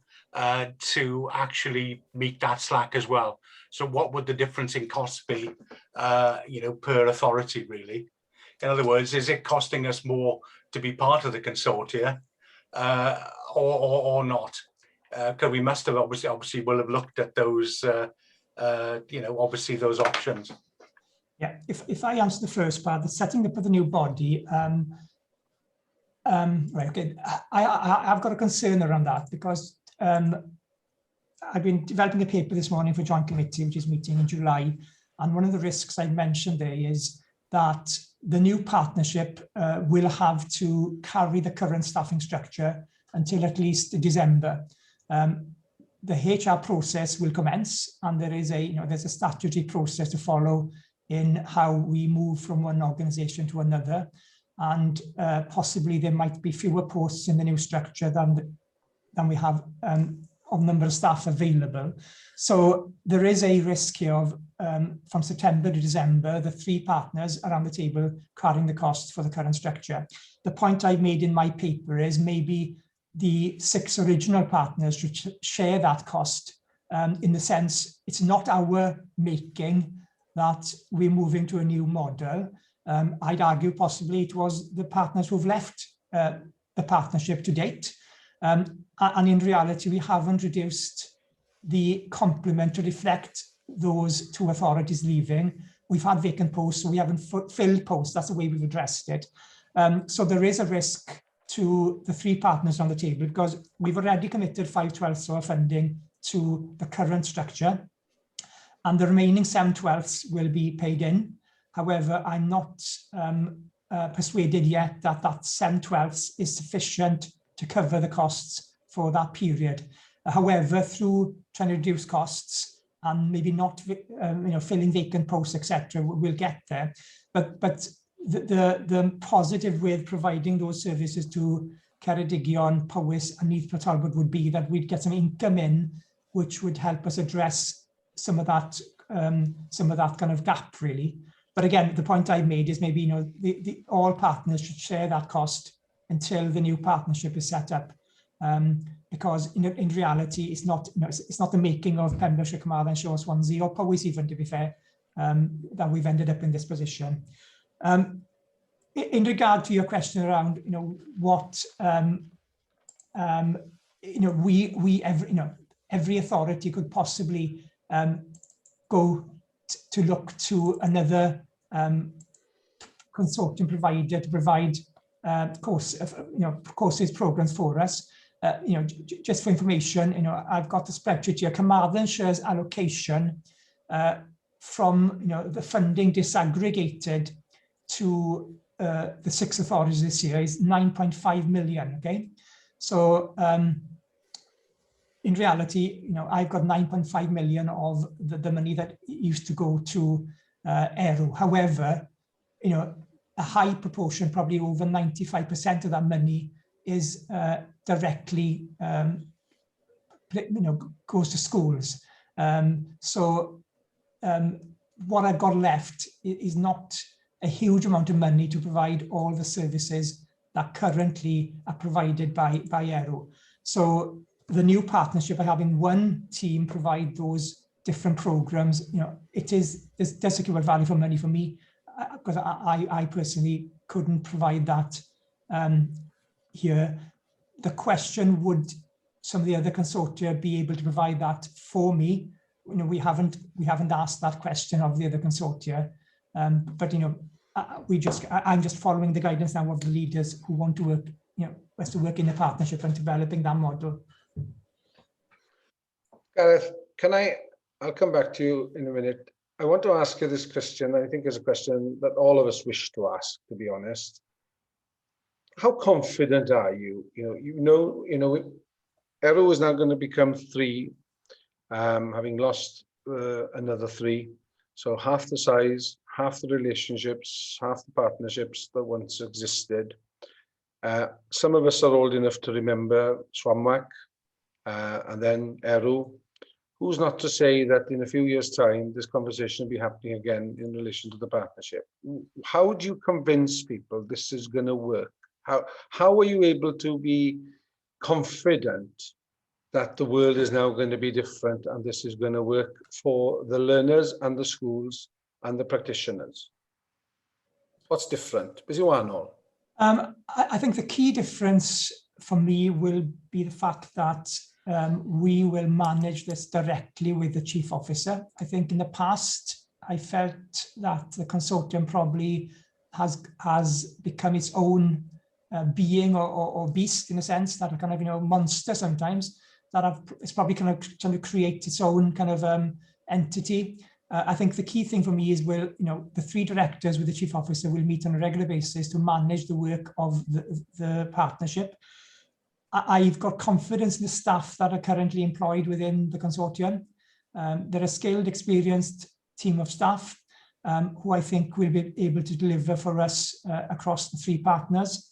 to actually meet that slack as well? So what would the difference in cost be, per authority, really? In other words, is it costing us more to be part of the consortia or not? Because we must have obviously will have looked at those you know, obviously those options. Yeah, if I answer the first part, the setting up of the new body, right, okay, I've got a concern around that because I've been developing a paper this morning for Joint Committee, which is meeting in July, and one of the risks I mentioned there is that the new partnership will have to carry the current staffing structure until at least December. The HR process will commence, and there is there's a statutory process to follow in how we move from one organisation to another, and possibly there might be fewer posts in the new structure than we have of number of staff available. So there is a risk here of from September to December, the 3 partners around the table carrying the cost for the current structure. The point I've made in my paper is maybe the 6 original partners should share that cost in the sense it's not our making that we're moving to a new model. I'd argue possibly it was the partners who've left the partnership to date. And in reality, we haven't reduced the complement to reflect those 2 authorities leaving. We've had vacant posts, so we haven't filled posts. That's the way we've addressed it. So there is a risk to the 3 partners on the table because we've already committed 5/12 of funding to the current structure, and the remaining 7/12 will be paid in. However, I'm not persuaded yet that that 7/12 is sufficient to cover the costs for that period. However, through trying to reduce costs and maybe not filling vacant posts, etc., we'll get there. But the positive with providing those services to Ceredigion, Powys and Neath Talbot would be that we'd get some income in, which would help us address some of that kind of gap, really. But again, the point I made is maybe all partners should share that cost until the new partnership is set up, because in reality, it's not the making of Pembrokeshire, Carmarthen, Shore, Swansea, or Powys even, to be fair, that we've ended up in this position. In regard to your question around, what every authority could possibly go to look to another consortium provider to provide courses, programs for us. Just for information, I've got the spreadsheet here. Carmarthenshire's allocation from the funding disaggregated to the 6 authorities this year is 9.5 million. Okay, so in reality, I've got 9.5 million of the money that used to go to ERW. However, a high proportion, probably over 95% of that money, is directly goes to schools. So what I've got left is not a huge amount of money to provide all the services that currently are provided by ERW. So the new partnership by having one team provide those different programs, does secure value for money for me, because I personally couldn't provide that here. The question, would some of the other consortia be able to provide that for me? We haven't asked that question of the other consortia, but I'm just following the guidance now of the leaders who want to work, us to work in a partnership and developing that model. Gareth, I'll come back to you in a minute. I want to ask you this question. I think is a question that all of us wish to ask, to be honest. How confident are you? ERW is now going to become 3, having lost another 3. So half the size, half the relationships, half the partnerships that once existed. Some of us are old enough to remember Swansea and then ERW. Who's not to say that in a few years' time, this conversation will be happening again in relation to the partnership? How do you convince people this is going to work? How are you able to be confident that the world is now going to be different and this is going to work for the learners and the schools and the practitioners? What's different? I think the key difference for me will be the fact that we will manage this directly with the chief officer. I think in the past, I felt that the consortium probably has become its own being or beast, in a sense, that are kind of, monster sometimes, that it's probably kind of trying to create its own kind of entity. I think the key thing for me is the 3 directors with the chief officer will meet on a regular basis to manage the work of the partnership. I've got confidence in the staff that are currently employed within the consortium. They're a skilled, experienced team of staff who I think will be able to deliver for us across the 3 partners.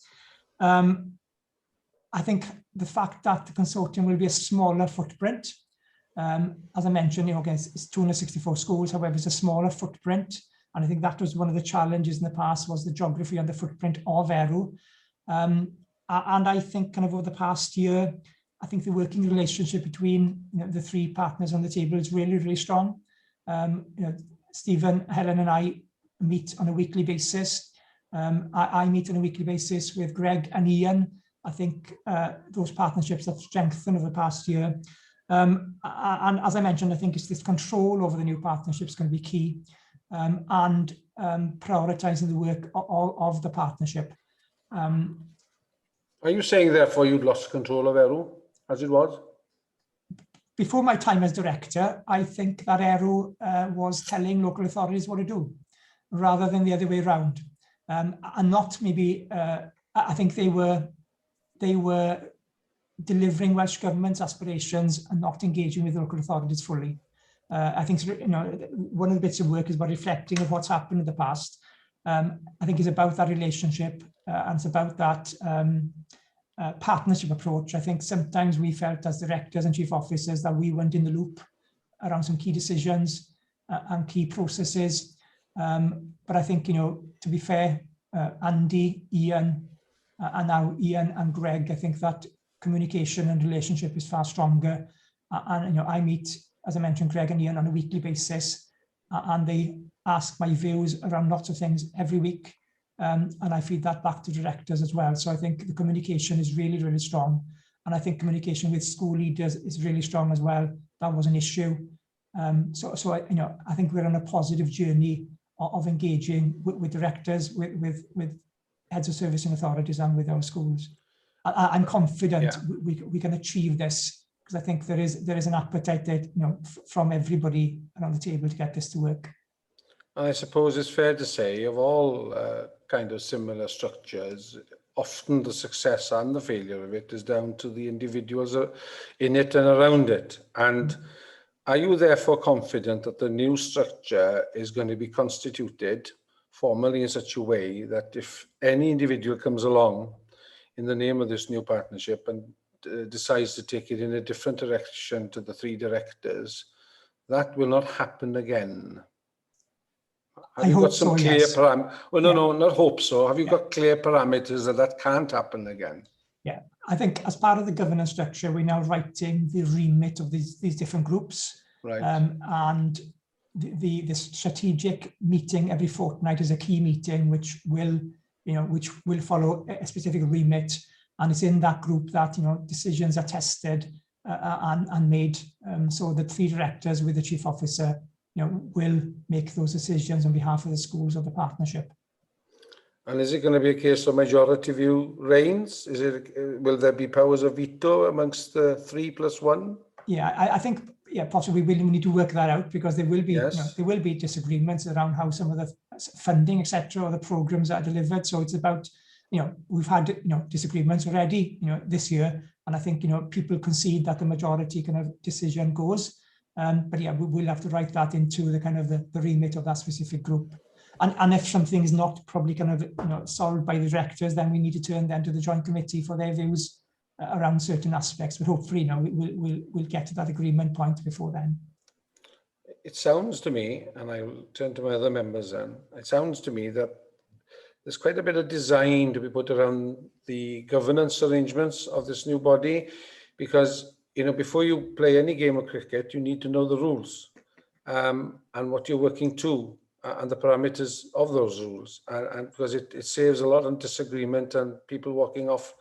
I think the fact that the consortium will be a smaller footprint, as I mentioned, it's 264 schools, however, it's a smaller footprint. And I think that was one of the challenges in the past, was the geography and the footprint of ERW. And I think kind of over the past year, I think the working relationship between the 3 partners on the table is really, really strong. Stephen, Helen and I meet on a weekly basis. I meet on a weekly basis with Greg and Ian. I think those partnerships have strengthened over the past year. And as I mentioned, I think it's this control over the new partnerships going to be key, and prioritising the work of the partnership. Are you saying, therefore, you'd lost control of ERW as it was? Before my time as director, I think that ERW was telling local authorities what to do, rather than the other way around. And not maybe, I think they were delivering Welsh Government's aspirations and not engaging with local authorities fully. I think one of the bits of work is about reflecting of what's happened in the past. I think it's about that relationship, and it's about that partnership approach. I think sometimes we felt as directors and chief officers that we weren't in the loop around some key decisions and key processes. But I think, to be fair, Andy, Ian, and now Ian and Greg, I think that communication and relationship is far stronger. And I meet, as I mentioned, Greg and Ian on a weekly basis, and they ask my views around lots of things every week. And I feed that back to directors as well. So I think the communication is really, really strong. And I think communication with school leaders is really strong as well. That was an issue. So I think we're on a positive journey of engaging with directors, with heads of servicing authorities, and with our schools. I'm confident we can achieve this, because I think there is an appetite that, from everybody around the table to get this to work. I suppose it's fair to say, of all kind of similar structures, often the success and the failure of it is down to the individuals in it and around it. And are you therefore confident that the new structure is going to be constituted formally in such a way that if any individual comes along in the name of this new partnership and decides to take it in a different direction to the 3 directors, that will not happen again? Have you got some clear parameters? Well, no, not hope so. Have you got clear parameters that can't happen again? Yeah, I think as part of the governance structure, we're now writing the remit of these different groups. Right. And the strategic meeting every fortnight is a key meeting, which will follow a specific remit. And it's in that group that, decisions are tested and made. So the 3 directors with the chief officer will make those decisions on behalf of the schools of the partnership. And is it going to be a case of majority view reigns? Will there be powers of veto amongst the 3 + 1? Yeah, I think possibly we need to work that out, because there will be there will be disagreements around how some of the funding, etc., or the programs are delivered. So it's about we've had disagreements already this year, and I think people concede that the majority kind of decision goes. But yeah, we will have to write that into the kind of the remit of that specific group. And if something is not probably kind of solved by the directors, then we need to turn them to the joint committee for their views around certain aspects. But hopefully, we'll get to that agreement point before then. It sounds to me, and I will turn to my other members then, it sounds to me that there's quite a bit of design to be put around the governance arrangements of this new body, because before you play any game of cricket, you need to know the rules and what you're working to and the parameters of those rules. And because it saves a lot of disagreement and people walking off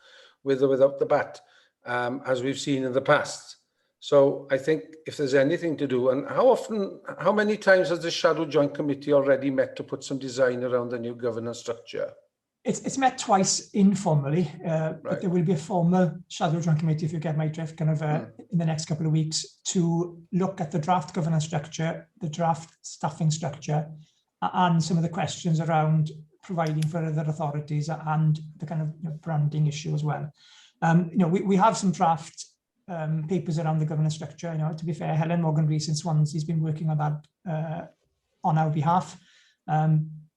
with or without the bat, as we've seen in the past. So I think if there's anything to do, and how many times has the Shadow Joint Committee already met to put some design around the new governance structure? It's met twice informally, but there will be a formal Shadow Joint Committee, if you get my drift, kind of in the next couple of weeks to look at the draft governance structure, the draft staffing structure, and some of the questions around providing for other authorities and the kind of branding issue as well. We have some draft papers around the governance structure. To be fair, Helen Morgan-Rees in Swansea has been working on that on our behalf.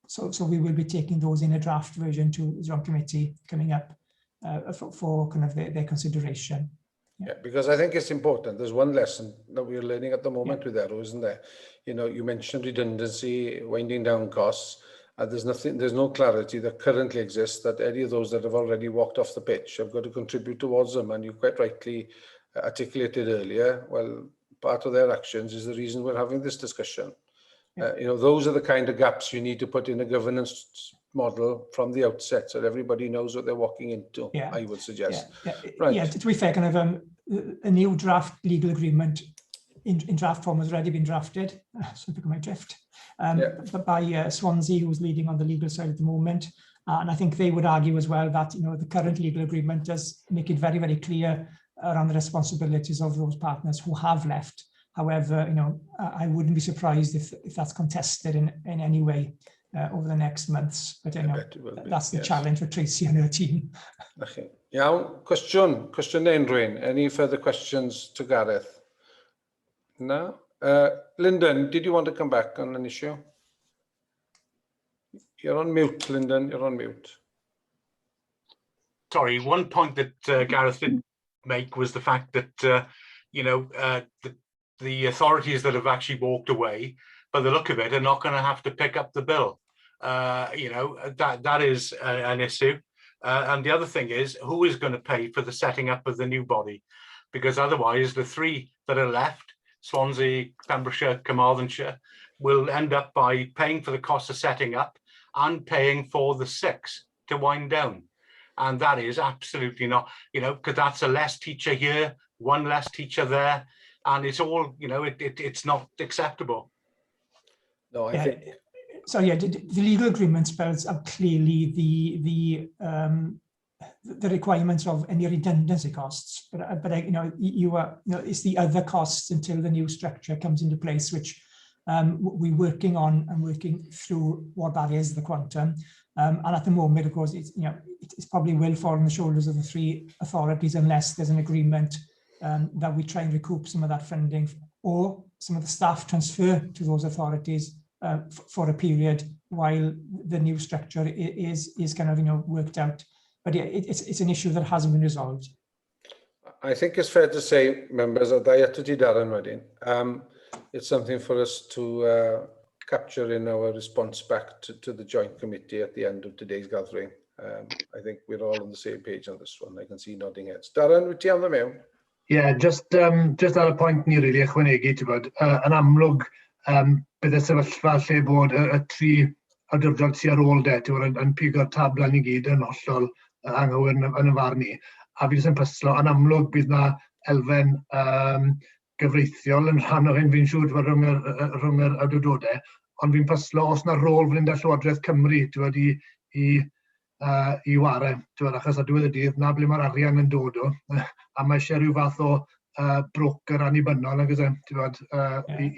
So we will be taking those in a draft version to the Joint Committee coming up for kind of their consideration. Yeah, because I think it's important. There's one lesson that we're learning at the moment with ERW, isn't there? You mentioned redundancy, winding down costs. There's no clarity that currently exists that any of those that have already walked off the pitch have got to contribute towards them. And you quite rightly articulated earlier, well, part of their actions is the reason we're having this discussion. Those are the kind of gaps you need to put in a governance model from the outset so that everybody knows what they're walking into, I would suggest. To be fair, kind of a new draft legal agreement in draft form has already been drafted, so pick up my drift, but by Swansea, who's leading on the legal side at the moment. And I think they would argue as well that the current legal agreement does make it very, very clear around the responsibilities of those partners who have left. However, I wouldn't be surprised if that's contested in any way over the next months. But that's the challenge for Tracy and her team. Okay. Question unrhyw. Any further questions to Gareth? No. Lyndon, did you want to come back on an issue? You're on mute, Lyndon. You're on mute. Sorry, one point that Gareth did make was the fact that the authorities that have actually walked away, by the look of it, are not going to have to pick up the bill. That is an issue. And the other thing is, who is going to pay for the setting up of the new body? Because otherwise, the three that are left, Swansea, Pembrokeshire, Carmarthenshire, will end up by paying for the cost of setting up and paying for the 6 to wind down. And that is absolutely not, because that's a less teacher here, one less teacher there. And it's all, it's not acceptable. No, I think. So the legal agreement spells out clearly the requirements of any redundancy costs, but it's the other costs until the new structure comes into place, which we're working on and working through what that is, the quantum. And at the moment, of course, it's probably will fall on the shoulders of the three authorities unless there's an agreement that we try and recoup some of that funding, or some of the staff transfer to those authorities for a period while the new structure is kind of worked out. But yeah, it's an issue that hasn't been resolved. I think it's fair to say, members, that it's something for us to capture in our response back to the Joint Committee at the end of today's gathering. I think we're all on the same page on this one. I can see nodding heads. Darren, wyt ti am the mewn? Yeah, just ar y pwynt ni rili ychwanegu, ti'n bod, yn amlwg bydd y sefyllfa lle bod y tri awdurdod sy ar ôl yn pigo'r tablan i gyd yn hollol anghywir yn y farn ni. A fi jyst yn pyslo, yn amlwg bydd na elfen gyfreithiol yn rhan o hyn fi'n siŵr rhwng yr awdurdodau, ond fi'n pyslo os na rôl fynd â Llywodraeth Cymru i ware, achos ar diwedd y dydd, na ble mae'r arian yn dod o, a mae eisiau rhyw fath o broker annibynnol i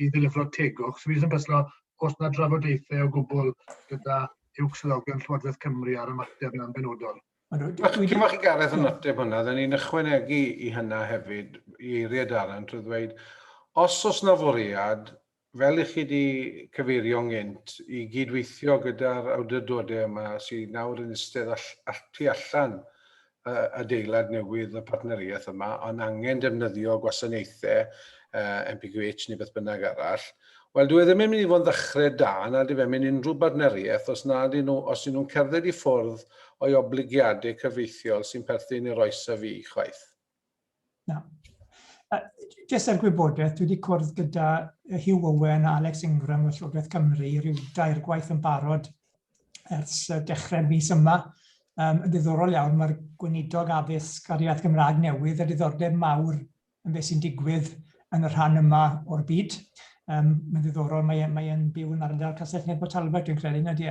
ddilifro tegwch. So fi jyst yn pyslo, os na drafodaethau o gwbl gyda uwch swyddogion Llywodraeth Cymru ar y mater yna'n benodol. Cyn chi Gareth yn ateb hwnna, dda ni'n ychwanegu i hynna hefyd, i eiriau Darren, trwy ddweud, os na fwriad, fel i chi wedi cyfeirio gynt, i gydweithio gyda'r awdurdodau yma sydd nawr yn eistedd tu allan adeilad newydd y partneriaeth yma, ond angen defnyddio gwasanaethau MPQH neu beth bynnag arall. Wel, dwi ddim yn mynd i fod yn ddechrau da, na di fe mynd unrhyw partneriaeth os nhw'n cerdded i ffwrdd o'i obligiadau cyfreithiol sy'n perthyn i'r oes a fi chwaith. No. Jyst ar gwybodaeth, dwi wedi cwrdd gyda Hugh Owen a Alex Ingram o Llywodraeth Cymru rhyw 2 gwaith yn barod ers dechrau mis yma. Yn ddiddorol iawn, mae'r gweinidog addysg ar iaith Gymraeg newydd a diddordeb mawr yn beth sy'n digwydd yn y rhan yma o'r byd. Mae'n ddiddorol, mae'n byw yn ardal Castell Nedd Talbot, dwi'n credu, na di.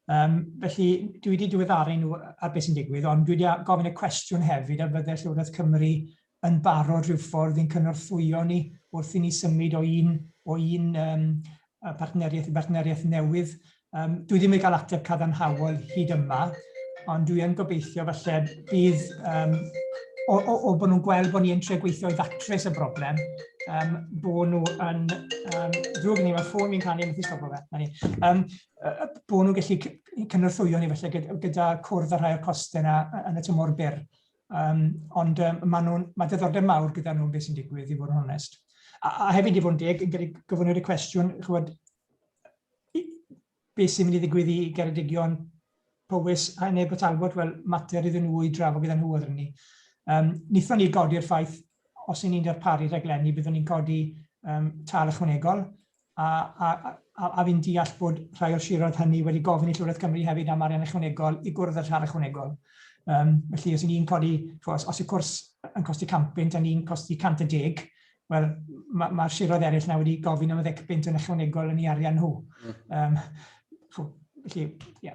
Felly, dwi wedi diweddaru nhw ar beth sy'n digwydd, ond dwi wedi gofyn y cwestiwn hefyd a bydde Llywodraeth Cymru yn barod rhyw ffordd i'n cynorthwyo ni wrth i ni symud o un partneriaeth i partneriaeth newydd. Dwi ddim yn cael ateb cadarnhaol hyd yma, ond dwi yn gobeithio falle bydd o bod nhw'n gweld bod ni'n trio gweithio i ddatrys y broblem, bod nhw yn, ddrwg ni, mae ffôn fi'n canu, methu stopo fe, bod nhw'n gallu cynorthwyo ni falle gyda cwrdd a rhai o'r costau yna yn y tymor byr. Ond mae diddordeb mawr gyda nhw beth sy'n digwydd, i fod yn onest. A hefyd i fod yn deg, gyda gyfynwyr y cwestiwn, beth sy'n mynd i ddigwydd i Geredigion Powys a Nedd Talbot, wel, mater iddyn nhw i drafod gyda nhw oedden ni. Nithon ni godi'r ffaith, os ni'n darparu rhaglenni, byddwn ni'n codi tal ychwanegol, a fi'n deall bod rhai o'r siroedd hynny wedi gofyn i Llywodraeth Cymru hefyd am arian ychwanegol i gwrdd â'r tal ychwanegol. Felly, os ni'n codi, os y cwrs yn costi 100 a ni'n costi 110, wel, mae'r siroedd eraill na wedi gofyn am 10 yn ychwanegol yn ei arian nhw. Felly,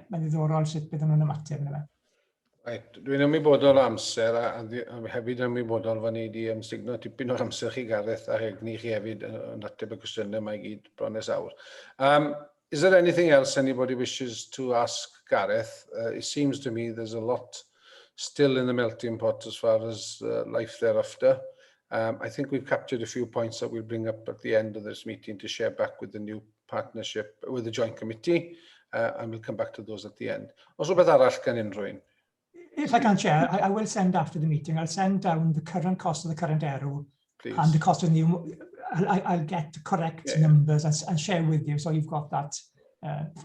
mae'n ddiddorol sut bydden nhw'n ymateb yna fe. Dwi'n ymwybodol o amser a hefyd ymwybodol fan ni wedi ymstigno tipyn o'r amser chi Gareth a ni chi hefyd yn ateb y cwestiynau mae i gyd bron nes awr. Is there anything else anybody wishes to ask Gareth? It seems to me there's a lot still in the melting pot as far as life thereafter. I think we've captured a few points that we'll bring up at the end of this meeting to share back with the new partnership, with the joint committee, and we'll come back to those at the end. Os rhywbeth arall gan unrhyw un? If I can, Chair, I will send after the meeting, I'll send down the current cost of the current ERW. Please. And the cost of the new, I'll get the correct numbers and share with you, so you've got that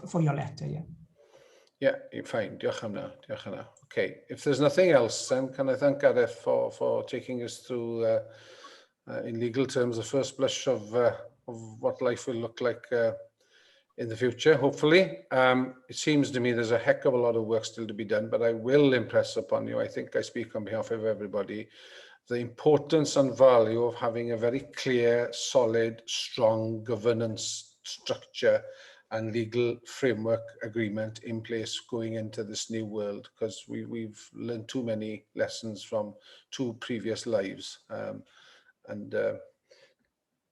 for your letter, Yeah, fine, diolch am na, diolch am na. Okay, if there's nothing else, then can I thank Gareth for taking us through, in legal terms, the first blush of what life will look like in the future, hopefully. It seems to me there's a heck of a lot of work still to be done, but I will impress upon you, I think I speak on behalf of everybody, the importance and value of having a very clear, solid, strong governance structure and legal framework agreement in place going into this new world, because we've learned too many lessons from 2 previous lives.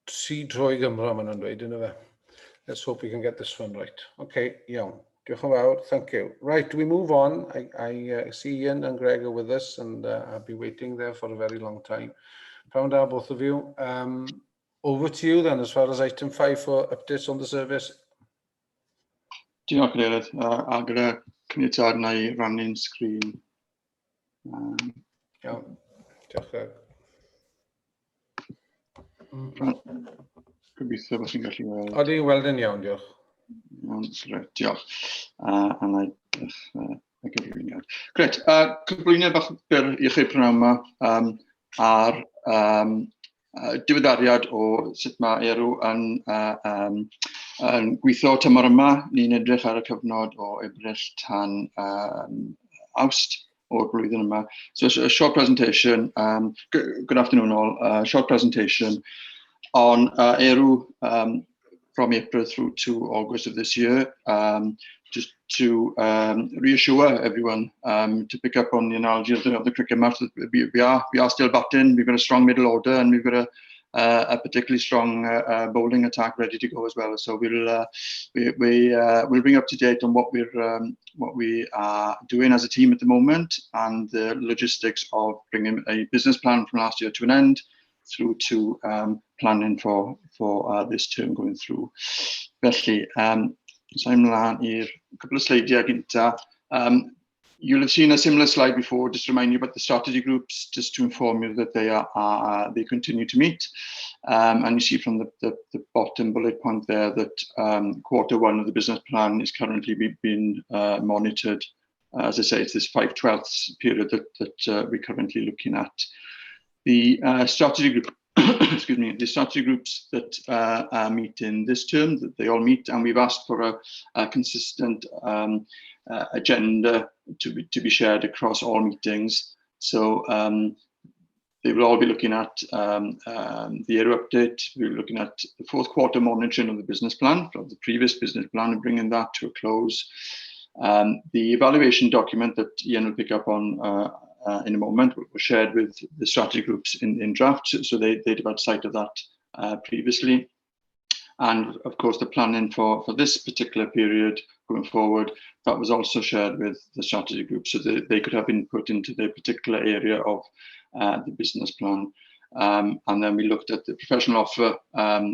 Si droi Gymro maen nhw'n dweud, yna fe. Let's hope we can get this one right. Okay, iawn. Diolch yn fawr, thank you. Right, we move on. I see Ian and Greg are with us, and I'll be waiting there for a very long time. Found out both of you. Over to you then, as far as item 5 for updates on the service. Diolch Gareth, a gyda cynnytad na i rannu'n sgrin. Iawn, diolch Greg. Gobeithio bod chi'n gallu weld. Odi, weld yn iawn, diolch. Iawn, gret, diolch. A na i gyflwyniad. Gret, cyflwyniad bach byr i chi prynawn yma ar diweddariad o sut mae ERW yn gweithio tymor yma. Ni'n edrych ar y cyfnod o Ebrill tan Awst o'r blwyddyn yma. So a short presentation, good afternoon all, short presentation on ERW from April through to August of this year, just to reassure everyone, to pick up on the analogy of the cricket match, that we are still batting. We've got a strong middle order, and we've got a particularly strong bowling attack ready to go as well. So we'll bring up to date on what we are doing as a team at the moment, and the logistics of bringing a business plan from last year to an end, through to planning for this term going through. Felly, so I'm ymlaen i'r couple of slides gynta. You'll have seen a similar slide before, just to remind you about the strategy groups, just to inform you that they continue to meet. And you see from the bottom bullet point there that Q1 of the business plan is currently being monitored. As I say, it's this 5/12 period that we're currently looking at. The strategy group, excuse me, the strategy groups that are meeting this term, that they all meet, and we've asked for a consistent agenda to be shared across all meetings. So they will all be looking at the year update. We're looking at the fourth quarter monitoring of the business plan, of the previous business plan, and bringing that to a close. The evaluation document that Ian will pick up on in a moment was shared with the strategy groups in draft, so they'd had sight of that previously. And of course, the planning for this particular period going forward, that was also shared with the strategy group, so that they could have input into their particular area of the business plan. And then we looked at the professional offer,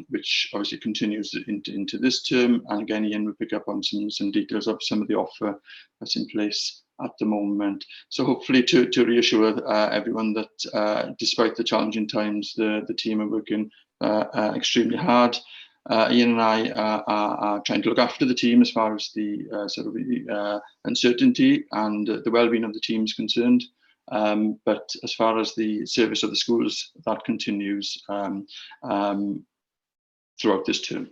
which obviously continues into this term. And again, Ian will pick up on some details of some of the offer that's in place at the moment. So hopefully to reassure everyone that despite the challenging times, the team are working extremely hard. Ian and I are trying to look after the team as far as the sort of the uncertainty and the well-being of the team is concerned. But as far as the service of the schools, that continues throughout this term.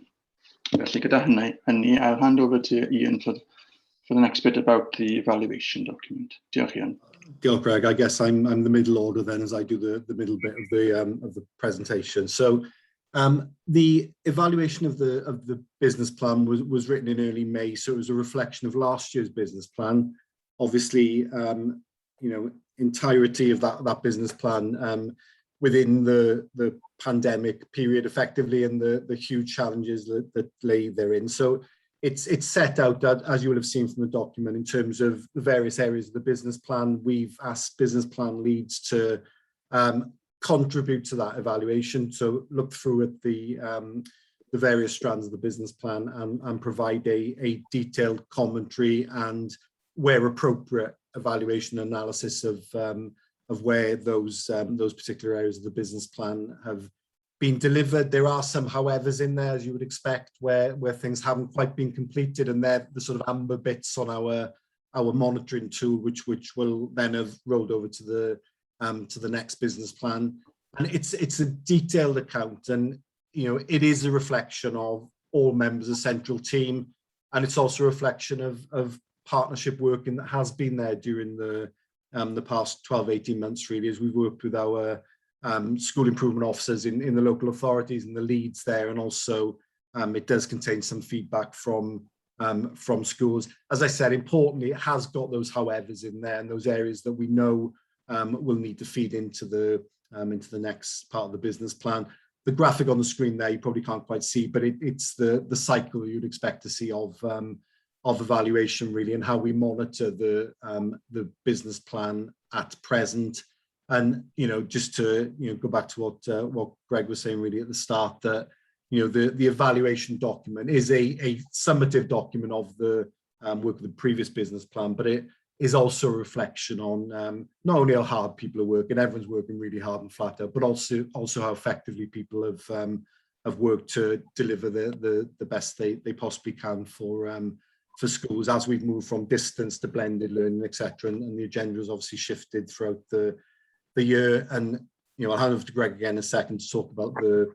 Felly gyda hynny, I'll hand over to Ian for the next bit about the evaluation document. Diolch, Ian. Diolch, Greg. I guess I'm the middle order then, as I do the middle bit of the presentation. So the evaluation of the business plan was written in early May, so it was a reflection of last year's business plan. Obviously, entirety of that business plan within the pandemic period effectively, and the huge challenges that lay therein. So it's set out that, as you will have seen from the document, in terms of the various areas of the business plan. We've asked business plan leads to contribute to that evaluation, so look through at the various strands of the business plan and provide a detailed commentary and, where appropriate, evaluation analysis of where those particular areas of the business plan have been delivered. There are some howevers in there, as you would expect, where things haven't quite been completed, and they're the sort of amber bits on our monitoring tool, which will then have rolled over to the next business plan. And it's a detailed account, and it is a reflection of all members of the central team, and it's also a reflection of partnership working that has been there during the past 12-18 months, really, as we've worked with our school improvement officers in the local authorities and the leads there, and also it does contain some feedback from schools. As I said, importantly, it has got those howevers in there, and those areas that we know will need to feed into the next part of the business plan. The graphic on the screen there, you probably can't quite see, but it's the cycle you'd expect to see of evaluation, really, and how we monitor the business plan at present. And just to go back to what Greg was saying really at the start, that the evaluation document is a summative document of the work of the previous business plan, but it is also a reflection on not only how hard people are working, everyone's working really hard and flat out, but also how effectively people have worked to deliver the best they possibly can for schools, as we've moved from distance to blended learning, etc. And the agenda has obviously shifted throughout the year. And I'll hand over to Greg again in a second to talk about the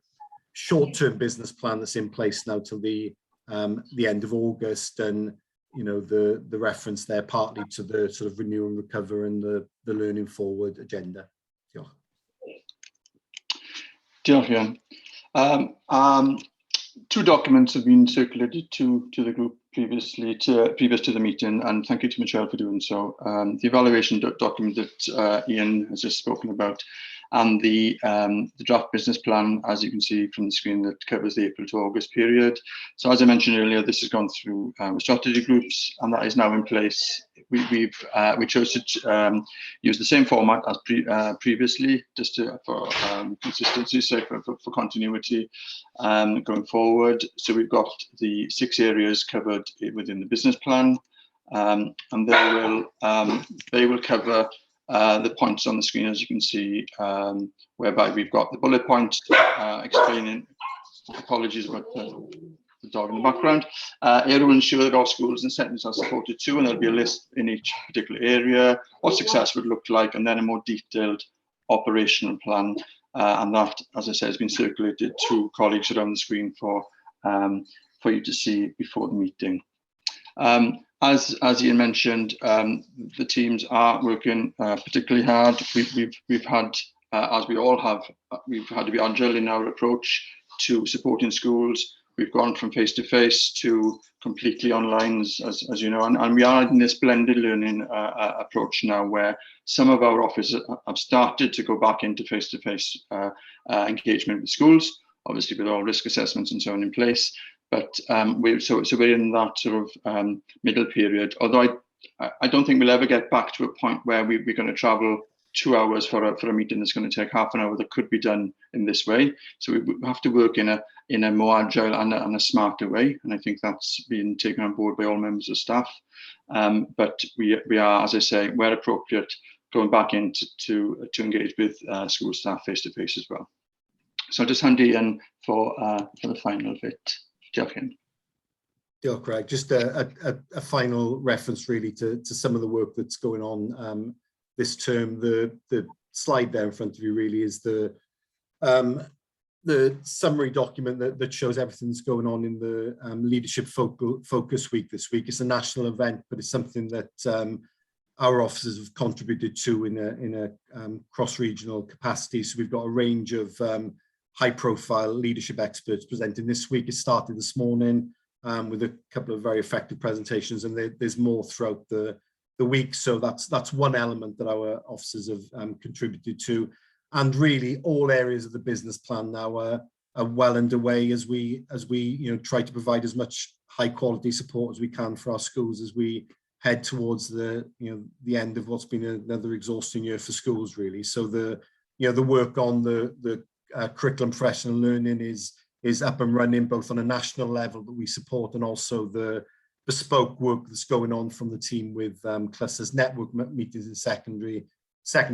short-term business plan that's in place now till the end of August, and the reference there partly to the sort of renew and recover and the learning forward agenda. Diolch, Ian. Two documents have been circulated to the group previous to the meeting, and thank you to Michelle for doing so. The evaluation document that Ian has just spoken about, and the draft business plan, as you can see from the screen, that covers the April to August period. So as I mentioned earlier, this has gone through strategy groups, and that is now in place. We chose to use the same format as previously, just for consistency, so for continuity going forward. So we've got the 6 areas covered within the business plan, and they will cover the points on the screen, as you can see, whereby we've got the bullet points explaining, apologies about the dog in the background. It will ensure that all schools and centres are supported too, and there'll be a list in each particular area, what success would look like, and then a more detailed operational plan. And that, as I said, has been circulated to colleagues around the screen for you to see before the meeting. As Ian mentioned, the teams are working particularly hard. We've had as we all have, we've had to be agile in our approach to supporting schools. We've gone from face-to-face to completely online, as you know, and we are in this blended learning approach now, where some of our offices have started to go back into face-to-face engagement with schools, obviously with all risk assessments and so on in place. But we're in that sort of middle period. Although I don't think we'll ever get back to a point where we're going to travel 2 hours for a meeting that's going to take half an hour that could be done in this way. So we have to work in a more agile and a smarter way, and I think that's been taken on board by all members of staff. But we are, as I say, where appropriate, going back in to engage with school staff face to face as well. So I'll just hand you in for the final bit. Diolch. Diolch, Craig. Just a final reference really to some of the work that's going on this term. The slide there in front of you really is the summary document that shows everything that's going on in the Leadership Focus Week this week. It's a national event, but it's something that our officers have contributed to in a cross-regional capacity. So we've got a range of high-profile leadership experts presenting this week. It started this morning with a couple of very effective presentations, and there's more throughout the week. So that's one element that our officers have contributed to, and really all areas of the business plan now are well underway as we try to provide as much high quality support as we can for our schools as we head towards the end of what's been another exhausting year for schools really. So the work on the curriculum professional learning is up and running both on a national level that we support, and also the bespoke work that's going on from the team with clusters network meetings in secondary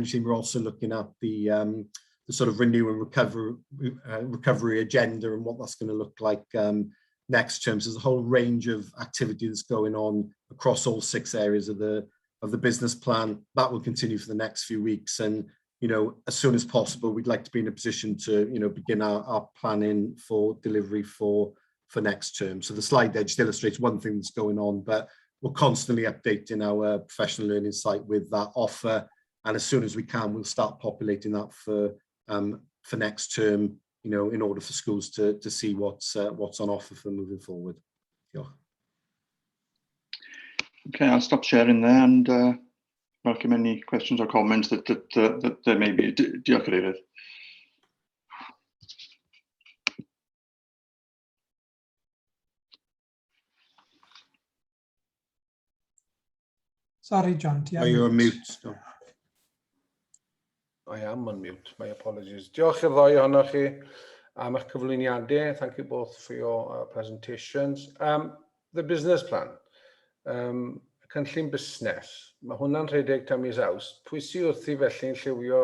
team. We're also looking at the sort of renew and recovery agenda and what that's going to look like next term. So there's a whole range of activity that's going on across all 6 areas of the business plan. That will continue for the next few weeks, and as soon as possible we'd like to be in a position to begin our planning for delivery for next term. So the slide there just illustrates one thing that's going on, but we're constantly updating our professional learning site with that offer, and as soon as we can we'll start populating that for next term, in order for schools to see what's on offer for moving forward. Yeah. Okay, I'll stop sharing there and welcome any questions or comments that there may be. Diolch, Cadeirydd. Sorry, John. You're on mute. No. I am on mute. My apologies. Diolch i'r ddoi ohonoch chi am eich cyflwyniadau. Thank you both for your presentations. The business plan. Cynllun busnes. Mae hwnna'n rhedeg tan mis Awst. Pwy sydd wrthi felly'n lliwio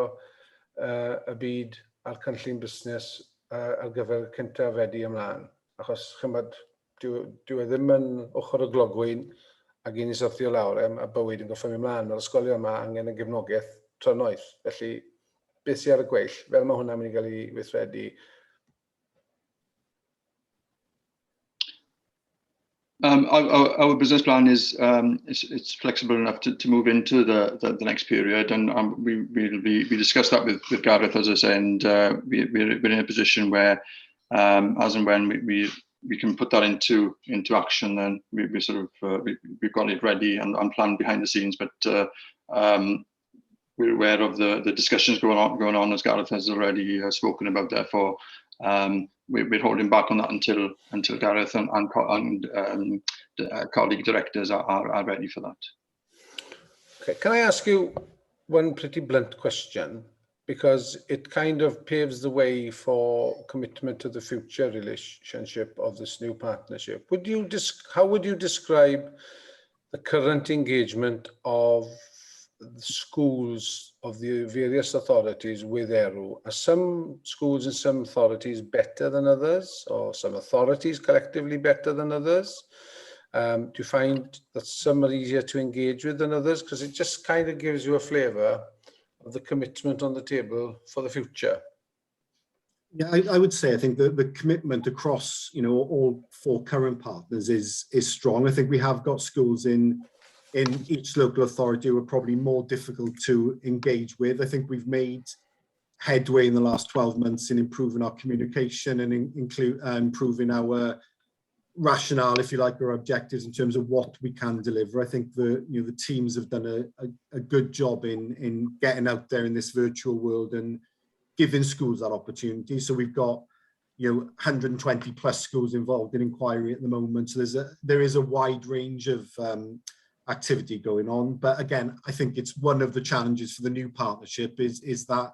y byd a'r cynllun busnes ar gyfer cyntaf Fedi ymlaen? Achos chymod, dyw e ddim yn ochr y glogwyn ac un i syrthio lawr a bywyd yn goffo mynd ymlaen. Mae'r ysgolion yma angen y gefnogaeth trynoeth. Felly, beth sydd ar y gweill? Fel mae hwnna'n mynd i gael ei weithredu? Our business plan is it's flexible enough to move into the next period, and we discussed that with Gareth, as I say, and we're in a position where as and when we can put that into action, then we sort of we've got it ready and planned behind the scenes, but we're aware of the discussions going on, as Gareth has already spoken about. Therefore, we're holding back on that until Gareth and colleague directors are ready for that. Okay, can I ask you one pretty blunt question, because it kind of paves the way for commitment to the future relationship of this new partnership. How would you describe the current engagement of the schools of the various authorities with ERW? Are some schools and some authorities better than others, or some authorities collectively better than others? Do you find that some are easier to engage with than others? Because it just kind of gives you a flavour of the commitment on the table for the future. Yeah, I would say I think the commitment across all 4 current partners is strong. I think we have got schools in each local authority who are probably more difficult to engage with. I think we've made headway in the last 12 months in improving our communication and improving our rationale, if you like, or objectives in terms of what we can deliver. I think the teams have done a good job in getting out there in this virtual world and giving schools that opportunity. So we've got 120 plus schools involved in inquiry at the moment. So there is a wide range of activity going on. But again, I think it's one of the challenges for the new partnership is that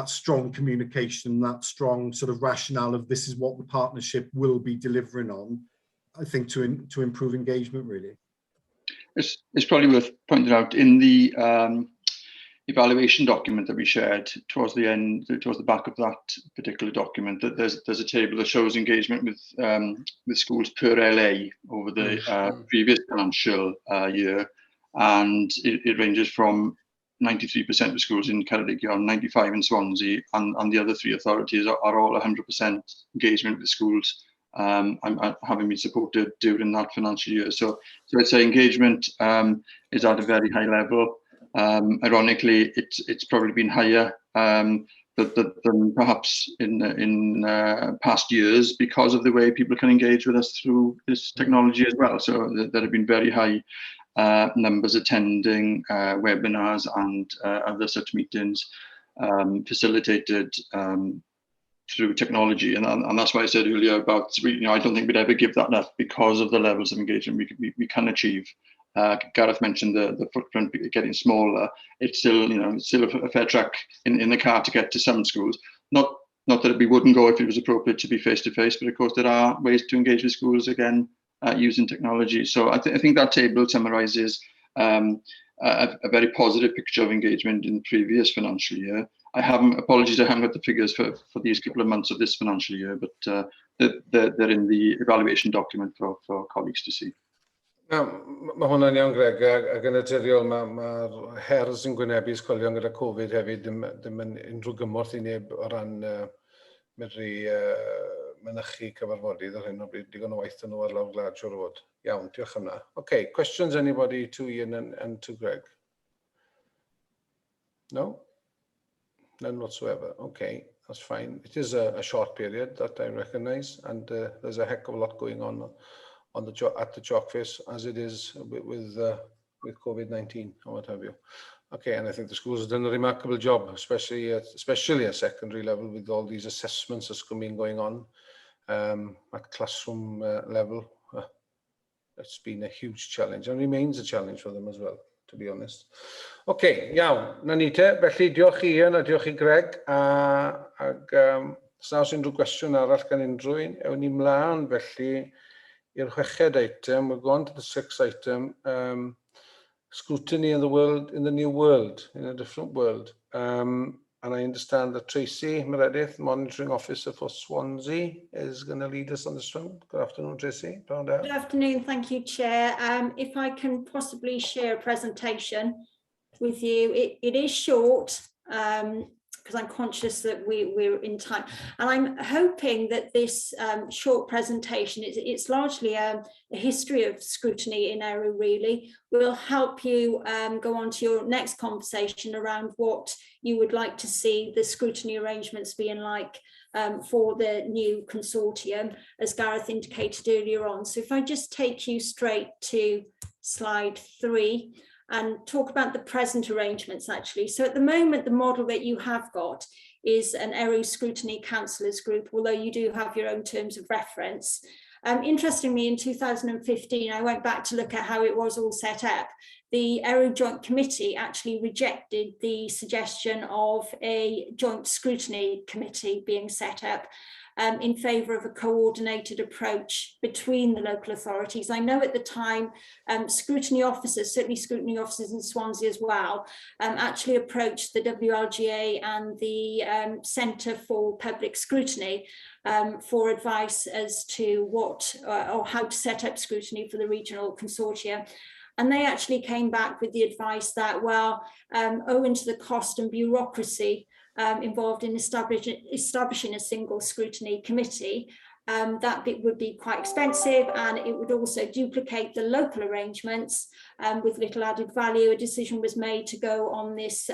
strong communication, that strong sort of rationale of this is what the partnership will be delivering on, I think, to improve engagement, really. It's probably worth pointing out in the evaluation document that we shared towards the back of that particular document, that there's a table that shows engagement with schools per LA over the previous financial year, and it ranges from 93% of schools in Ceredigion, 95% in Swansea, and the other three authorities are all 100% engagement with schools, having been supported during that financial year. So I'd say engagement is at a very high level. Ironically, it's probably been higher than perhaps in past years because of the way people can engage with us through this technology as well. So there have been very high numbers attending webinars and other such meetings facilitated through technology, and that's why I said earlier about I don't think we'd ever give that up because of the levels of engagement we can achieve. Gareth mentioned the footprint getting smaller. It's still a fair track in the car to get to some schools. Not that we wouldn't go if it was appropriate to be face to face, but of course there are ways to engage with schools again using technology. So I think that table summarises a very positive picture of engagement in the previous financial year. Apologies, I haven't got the figures for these couple of months of this financial year, but they're in the evaluation document for colleagues to see. Mae hwnna'n iawn, Greg, ac yn naturiol mae'r hers yn gwynebu ysgolion gyda Covid hefyd ddim yn unrhyw gymorth I neb o ran medru mynychu cyfarfodydd ar hyn o bryd. Digon o waith yn nhw ar lawr gwlad siwr o fod. Iawn, diolch am hynna. Okay, questions anybody to Ian and to Greg? No? None whatsoever. Okay, that's fine. It is a short period that I recognise, and there's a heck of a lot going on at the chalk face as it is with COVID-19 or what have you. Okay, and I think the schools have done a remarkable job, especially at secondary level with all these assessments that's been going on at classroom level. It's been a huge challenge and remains a challenge for them as well, to be honest. Okay, iawn, na ni te. Felly diolch I Ian a diolch I Greg. Ag os unrhyw gwestiwn arall gan unrhyw un, ewn ni mlaen felly i'r chweched item. We're going to the sixth item, scrutiny in the new world, in a different world. And I understand that Tracy Meredith, Monitoring Officer for Swansea, is going to lead us on this one. Good afternoon, Tracy. Good afternoon, thank you, Chair. If I can possibly share a presentation with you, it is short, because I'm conscious that we're in time, and I'm hoping that this short presentation, it's largely a history of scrutiny in ERW really, will help you go on to your next conversation around what you would like to see the scrutiny arrangements being like for the new consortium, as Gareth indicated earlier on. So if I just take you straight to slide 3, and talk about the present arrangements actually. So at the moment, the model that you have got is an ERW Scrutiny Councillors group, although you do have your own terms of reference. Interestingly, in 2015, I went back to look at how it was all set up. The ERW Joint Committee actually rejected the suggestion of a Joint Scrutiny Committee being set up in favour of a coordinated approach between the local authorities. I know at the time scrutiny officers, certainly scrutiny officers in Swansea as well, actually approached the WLGA and the Centre for Public Scrutiny for advice as to what or how to set up scrutiny for the regional consortia. And they actually came back with the advice that, well, owing to the cost and bureaucracy involved in establishing a single scrutiny committee, that bit would be quite expensive, and it would also duplicate the local arrangements with little added value. A decision was made to go on this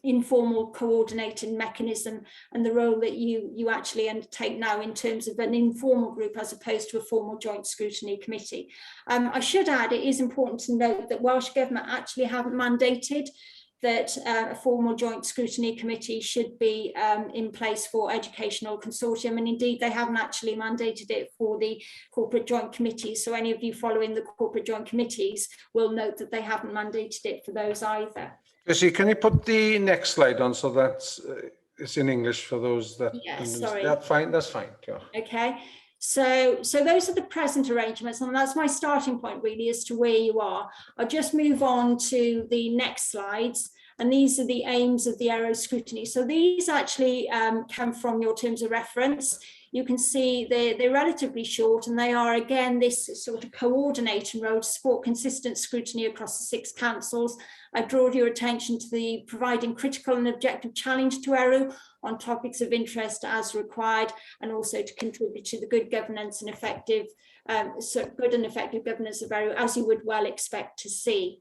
informal coordinating mechanism and the role that you actually undertake now in terms of an informal group as opposed to a formal joint scrutiny committee. I should add, it is important to note that Welsh Government actually haven't mandated that a formal joint scrutiny committee should be in place for educational consortium, and indeed they haven't actually mandated it for the corporate joint committees. So any of you following the corporate joint committees will note that they haven't mandated it for those either. Chrissy, can you put the next slide on so that's it's in English for those that? Yes, sorry. That's fine. That's fine. Yeah. Okay. So those are the present arrangements, and that's my starting point really as to where you are. I'll just move on to the next slides, and these are the aims of the ERW scrutiny. So these actually come from your terms of reference. You can see they're relatively short, and they are again this sort of coordinating role to support consistent scrutiny across the 6 councils. I draw your attention to the providing critical and objective challenge to ERW on topics of interest as required, and also to contribute to the good governance and effective, good and effective governance of ERW, as you would well expect to see.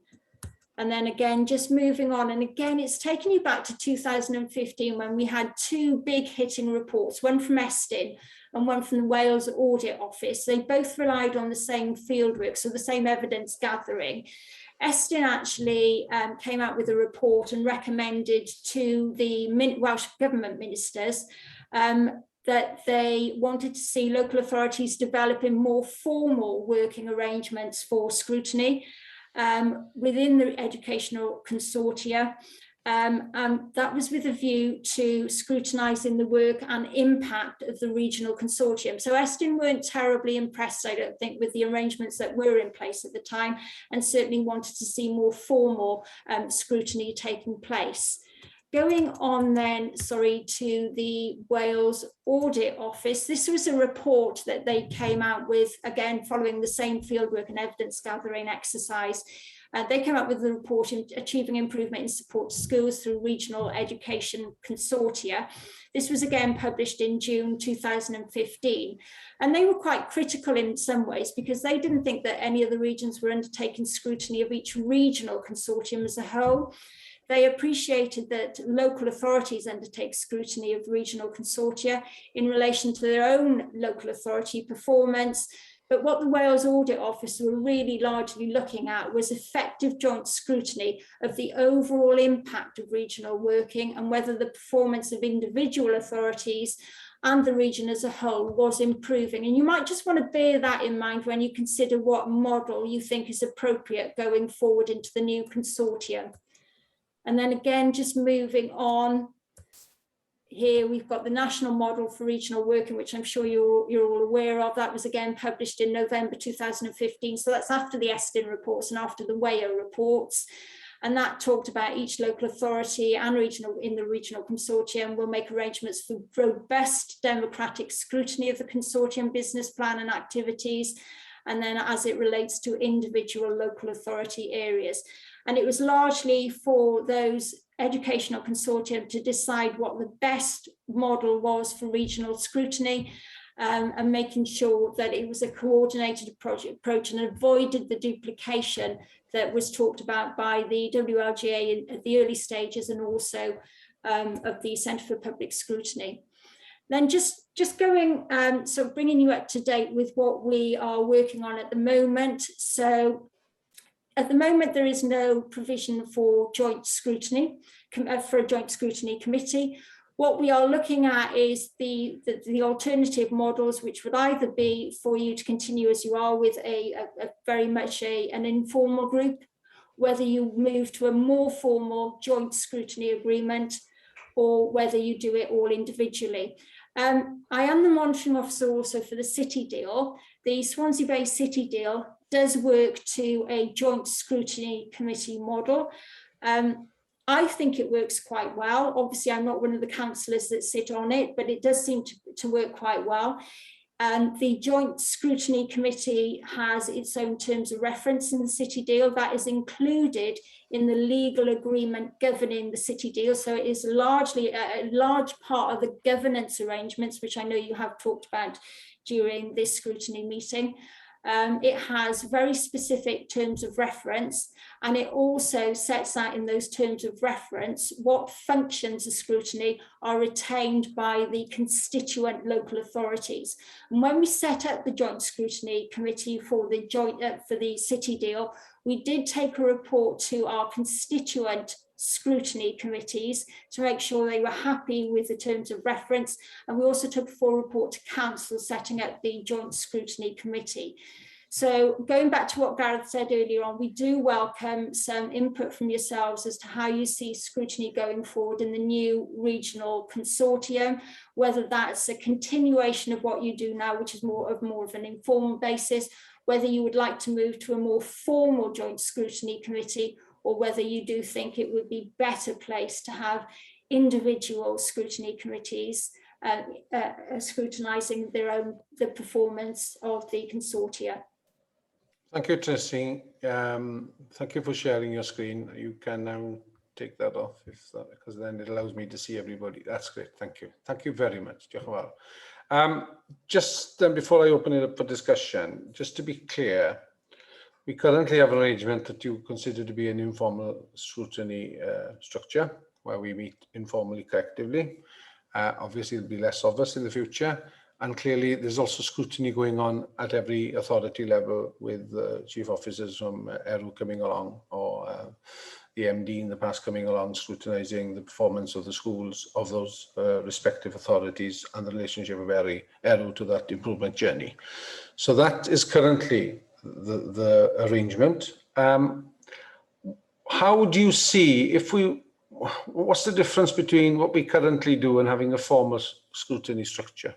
And then again, just moving on, and again, it's taken you back to 2015 when we had 2 big hitting reports, one from Estyn and one from the Wales Audit Office. They both relied on the same fieldwork, so the same evidence gathering. Estyn actually came out with a report and recommended to the Welsh Government ministers that they wanted to see local authorities developing more formal working arrangements for scrutiny within the educational consortia, and that was with a view to scrutinising the work and impact of the regional consortium. So Estyn weren't terribly impressed, I don't think, with the arrangements that were in place at the time, and certainly wanted to see more formal scrutiny taking place. Going on then, sorry, to the Wales Audit Office, this was a report that they came out with, again, following the same fieldwork and evidence gathering exercise. They came up with a report in achieving improvement in support to schools through regional education consortia. This was again published in June 2015. And they were quite critical in some ways because they didn't think that any of the regions were undertaking scrutiny of each regional consortium as a whole. They appreciated that local authorities undertake scrutiny of regional consortia in relation to their own local authority performance. But what the Wales Audit Office were really largely looking at was effective joint scrutiny of the overall impact of regional working and whether the performance of individual authorities and the region as a whole was improving. And you might just want to bear that in mind when you consider what model you think is appropriate going forward into the new consortium. And then again, just moving on, here we've got the national model for regional working, which I'm sure you're all aware of. That was again published in November 2015. So that's after the Estyn reports and after the WAO reports. And that talked about each local authority and in the regional consortium will make arrangements for robust democratic scrutiny of the consortium business plan and activities, and then as it relates to individual local authority areas. And it was largely for those educational consortium to decide what the best model was for regional scrutiny, and making sure that it was a coordinated approach and avoided the duplication that was talked about by the WLGA at the early stages and also of the Centre for Public Scrutiny. Then just going, so bringing you up to date with what we are working on at the moment. So at the moment, there is no provision for joint scrutiny, for a joint scrutiny committee. What we are looking at is the alternative models, which would either be for you to continue as you are with a very much an informal group, whether you move to a more formal joint scrutiny agreement, or whether you do it all individually. I am the monitoring officer also for the city deal. The Swansea-based city deal does work to a joint scrutiny committee model. I think it works quite well. Obviously, I'm not one of the councillors that sit on it, but it does seem to work quite well. The joint scrutiny committee has its own terms of reference in the city deal that is included in the legal agreement governing the city deal. So it is largely a large part of the governance arrangements, which I know you have talked about during this scrutiny meeting. It has very specific terms of reference, and it also sets out in those terms of reference what functions of scrutiny are retained by the constituent local authorities. And when we set up the Joint Scrutiny Committee for the city deal, we did take a report to our constituent scrutiny committees to make sure they were happy with the terms of reference, and we also took a full report to council setting up the Joint Scrutiny Committee. So going back to what Gareth said earlier on, we do welcome some input from yourselves as to how you see scrutiny going forward in the new regional consortium, whether that's a continuation of what you do now, which is more of an informal basis, whether you would like to move to a more formal Joint Scrutiny Committee, or whether you do think it would be better placed to have individual scrutiny committees scrutinising the performance of the consortia. Thank you, Tracy. Thank you for sharing your screen. You can now take that off because then it allows me to see everybody. That's great. Thank you. Thank you very much. Diolch yn fawr. Just before I open it up for discussion, just to be clear, we currently have an arrangement that you consider to be an informal scrutiny structure where we meet informally collectively. Obviously, there'll be less of us in the future. And clearly, there's also scrutiny going on at every authority level with chief officers from ERW coming along, or the MD in the past coming along, scrutinising the performance of the schools of those respective authorities and the relationship of ERW to that improvement journey. So that is currently the arrangement. How do you see, what's the difference between what we currently do and having a formal scrutiny structure?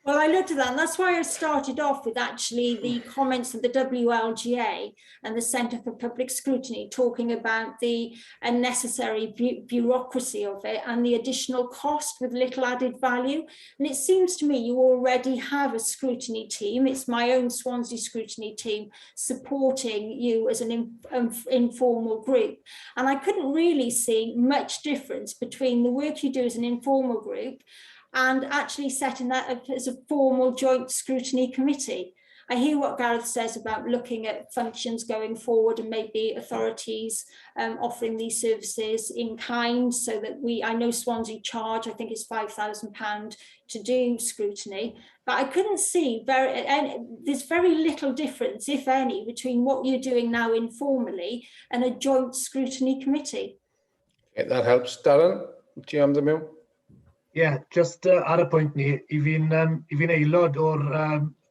Well, I looked at that, and that's why I started off with actually the comments of the WLGA and the Centre for Public Scrutiny talking about the unnecessary bureaucracy of it and the additional cost with little added value. And it seems to me you already have a scrutiny team. It's my own Swansea scrutiny team supporting you as an informal group. And I couldn't really see much difference between the work you do as an informal group and actually setting that up as a formal joint scrutiny committee. I hear what Gareth says about looking at functions going forward and maybe authorities offering these services in kind, so that I know Swansea charge, I think it's £5,000 to do scrutiny, but I couldn't see, there's very little difference, if any, between what you're doing now informally and a joint scrutiny committee. Okay, that helps. Darren, do you have the mill? Yeah, just ar y pwynt ni, I fi'n aelod o'r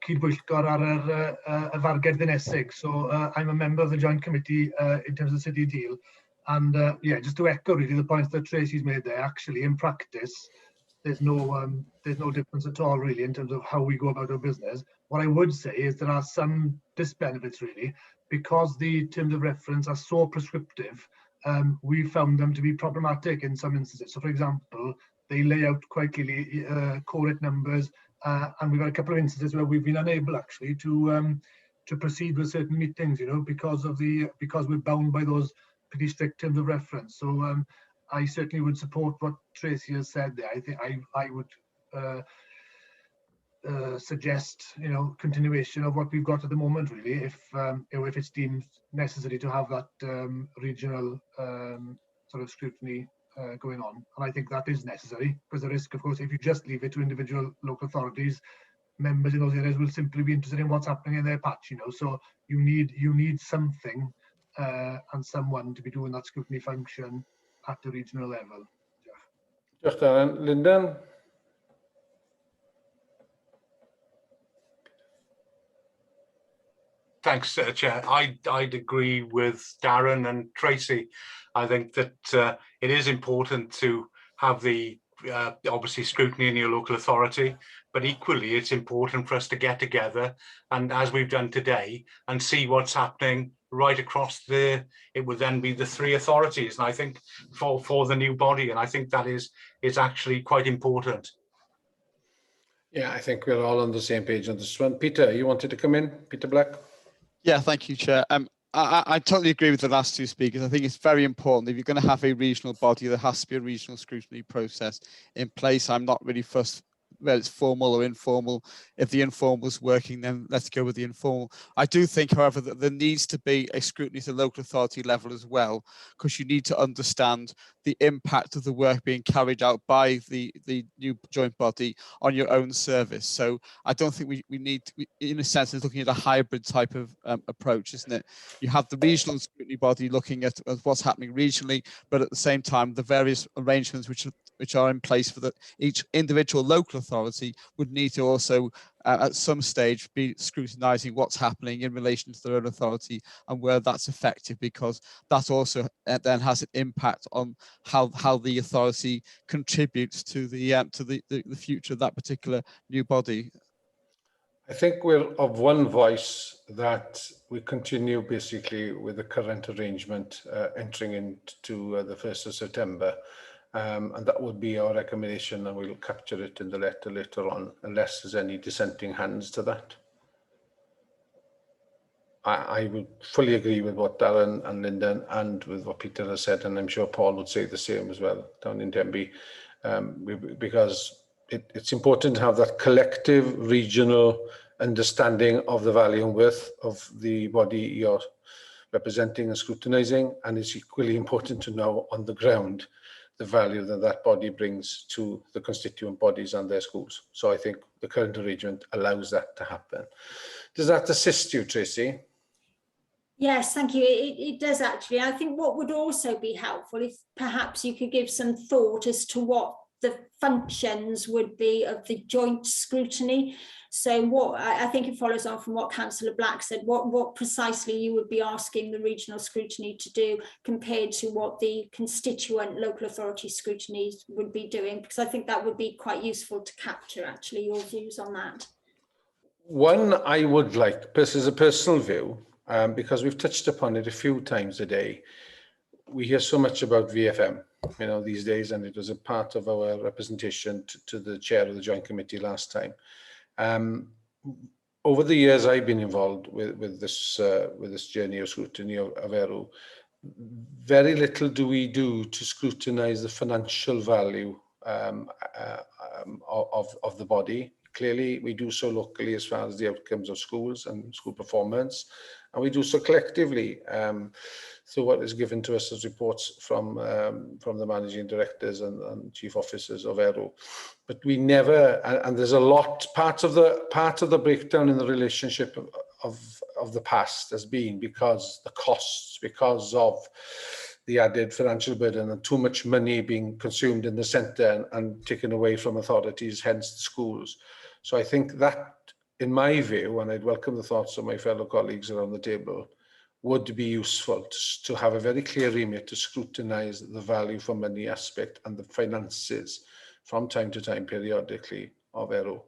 cydbwyllgor ar y farged ddinesig. So I'm a member of the Joint Committee in terms of the city deal. And yeah, just to echo really the points that Tracy's made there, actually in practice, there's no difference at all really in terms of how we go about our business. What I would say is there are some disbenefits really, because the terms of reference are so prescriptive. We found them to be problematic in some instances. So for example, they lay out quite clearly correct numbers, and we've got a couple of instances where we've been unable actually to proceed with certain meetings, because we're bound by those pretty strict terms of reference. So I certainly would support what Tracy has said there. I think I would suggest continuation of what we've got at the moment really, if it's deemed necessary to have that regional sort of scrutiny going on. And I think that is necessary, because the risk, of course, if you just leave it to individual local authorities, members in those areas will simply be interested in what's happening in their patch, so you need something and someone to be doing that scrutiny function at the regional level. Just Lyndon. Thanks, Chair. I'd agree with Darren and Tracy. I think that it is important to have the obviously scrutiny in your local authority, but equally it's important for us to get together and, as we've done today, and see what's happening right across it would then be the three authorities, and I think for the new body, and I think that is actually quite important. Yeah, I think we're all on the same page on this one. Peter, you wanted to come in? Peter Black? Yeah, thank you, Chair. I totally agree with the last two speakers. I think it's very important, if you're going to have a regional body, there has to be a regional scrutiny process in place. I'm not really fussed whether it's formal or informal. If the informal is working, then let's go with the informal. I do think, however, that there needs to be a scrutiny at the local authority level as well, because you need to understand the impact of the work being carried out by the new joint body on your own service. So I don't think we need, in a sense, is looking at a hybrid type of approach, isn't it? You have the regional scrutiny body looking at what's happening regionally, but at the same time, the various arrangements which are in place for each individual local authority would need to also at some stage be scrutinising what's happening in relation to their own authority and where that's effective, because that also then has an impact on how the authority contributes to the future of that particular new body. I think we're of one voice that we continue basically with the current arrangement entering into the 1st of September. And that would be our recommendation, and we'll capture it in the letter later on, unless there's any dissenting hands to that. I would fully agree with what Darren and Lyndon and with what Peter has said, and I'm sure Paul would say the same as well down in Denby, because it's important to have that collective regional understanding of the value and worth of the body you're representing and scrutinising, and it's equally important to know on the ground the value that that body brings to the constituent bodies and their schools. So I think the current arrangement allows that to happen. Does that assist you, Tracy? Yes, thank you. It does actually. I think what would also be helpful if perhaps you could give some thought as to what the functions would be of the joint scrutiny. So what I think it follows on from what Councillor Black said, what precisely you would be asking the regional scrutiny to do compared to what the constituent local authority scrutinies would be doing, because I think that would be quite useful to capture actually your views on that. One I would like, this is a personal view, because we've touched upon it a few times today. We hear so much about VFM, you know, these days, and it was a part of our representation to the chair of the Joint Committee last time. Over the years I've been involved with this journey of scrutiny of ERW, very little do we do to scrutinise the financial value of the body. Clearly, we do so locally as far as the outcomes of schools and school performance, and we do so collectively through what is given to us as reports from the managing directors and chief officers of ERW. But we never, and there's a lot, part of the breakdown in the relationship of the past has been because the costs, because of the added financial burden and too much money being consumed in the centre and taken away from authorities, hence the schools. So I think that, in my view, and I'd welcome the thoughts of my fellow colleagues around the table, would be useful to have a very clear remit to scrutinise the value for money aspect and the finances from time to time, periodically, of ERW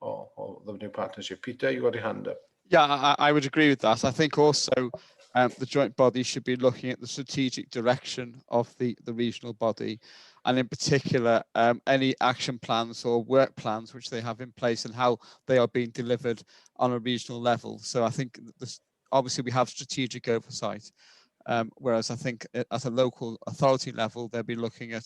or the new partnership. Peter, you got your hand up. Yeah, I would agree with that. I think also the joint body should be looking at the strategic direction of the regional body, and in particular any action plans or work plans which they have in place and how they are being delivered on a regional level. So I think this, obviously we have strategic oversight, whereas I think at a local authority level they'll be looking at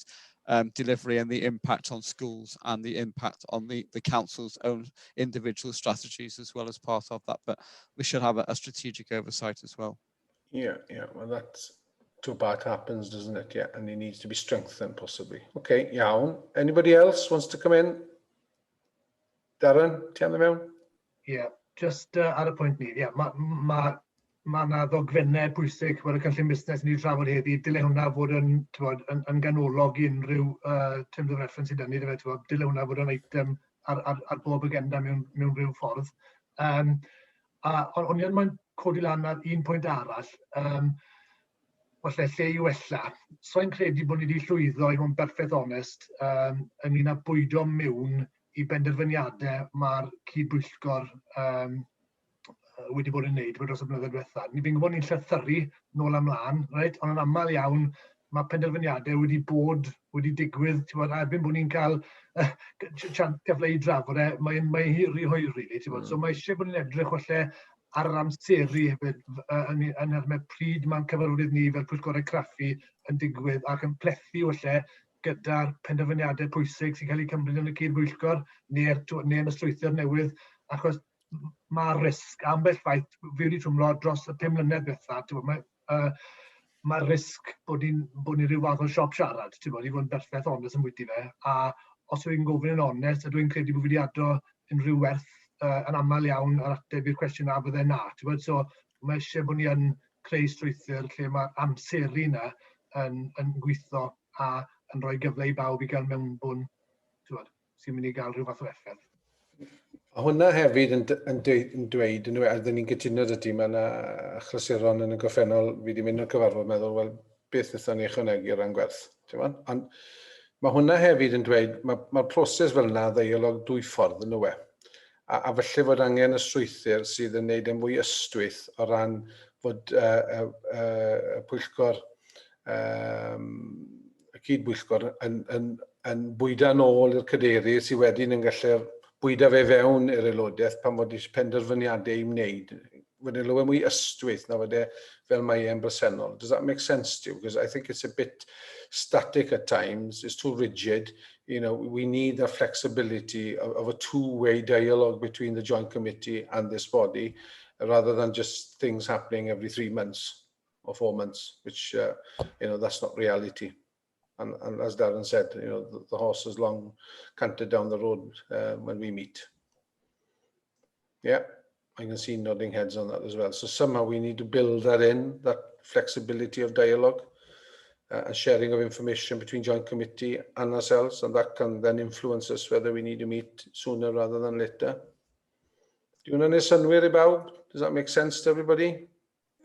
delivery and the impact on schools and the impact on the council's own individual strategies as well as part of that. But we should have a strategic oversight as well. Yeah, well that's too bad happens, doesn't it? Yeah, and it needs to be strengthened possibly. Okay, iawn. Anybody else wants to come in? Darren, tell them out. Yeah, just ar y pwynt ni, mae yna ddogfennau pwysig bod y cynllun busnes ni drafod heddi, dyle hwnna fod yn ganolog i unrhyw terms of reference i dynnu, dyle hwnna fod yn eitem ar bob agenda mewn rhyw ffordd. Ond i'n mae'n codi lan ar un pwynt arall, falle lle i wella. So i'n credu bod ni wedi llwyddo i fod yn berffaith onest ynglyn â bwydo mewn i benderfyniadau mae'r cydbwyllgor wedi bod yn wneud dros y blynyddoedd diwethaf. Ni'n gwybod ni'n llythyru nôl ymlaen, right? Ond yn aml iawn mae penderfyniadau wedi digwydd, erbyn bod ni'n cael cyfle i drafod mae'n hiri hwyr, really. So mae eisiau bod ni'n edrych falle ar yr amseru hefyd yn pryd mae'n cyfarwydd ni fel pwyllgorau craffu yn digwydd ac yn plethu falle gyda'r penderfyniadau pwysig sy'n cael eu cymryd yn y cydbwyllgor neu'n y strwythur newydd, achos mae'r risg ambell faith fi wedi trwmlo dros y 5 mlynedd bethau. Mae'r risg bod ni rhyw fath o siop siarad, i fod yn berffaith onest yn bwyty fe, a os yw'n gofyn yn onest, ydw i'n credu bod fi wedi adro unrhyw werth yn aml iawn ar ateb i'r cwestiwn a byddai na. So mae eisiau bod ni yn creu strwythur lle mae'r amseru yna yn gweithio a yn rhoi gyfle i bawb i gael mewnbwn sy'n mynd i gael rhyw fath o effaith. A hwnna hefyd yn dweud, a dyn ni'n gytuno dy ti, mae yna achlasuron yn y goffennol, fi wedi mynd o'r cyfarfod meddwl, wel, beth wnaethon ni ychwanegu o ran gwerth. Ond mae hwnna hefyd yn dweud, mae'r proses fel yna ddeialog dwy ffordd yn yw e. A felly fod angen y strwythur sydd yn neud yn fwy ystwyth o ran fod y pwyllgor, y cydbwyllgor yn bwyda nôl i'r cadeirydd sydd wedyn yn gallu'r bwyda fe fewn i'r aelodaeth pan fod eich penderfyniadau i'w wneud. Fod e'n lywed mwy ystwyth na fod e fel mae e'n bresennol. Does that make sense to you? Because I think it's a bit static at times, it's too rigid. You know, we need the flexibility of a two-way dialogue between the Joint Committee and this body, rather than just things happening every 3 months or 4 months, which, you know, that's not reality. And as Darren said, you know, the horse has long cantered down the road when we meet. Yeah, I can see nodding heads on that as well. So somehow we need to build that in, that flexibility of dialogue and sharing of information between Joint Committee and ourselves, and that can then influence us whether we need to meet sooner rather than later. Do you want to synwyr I bawb? Does that make sense to everybody?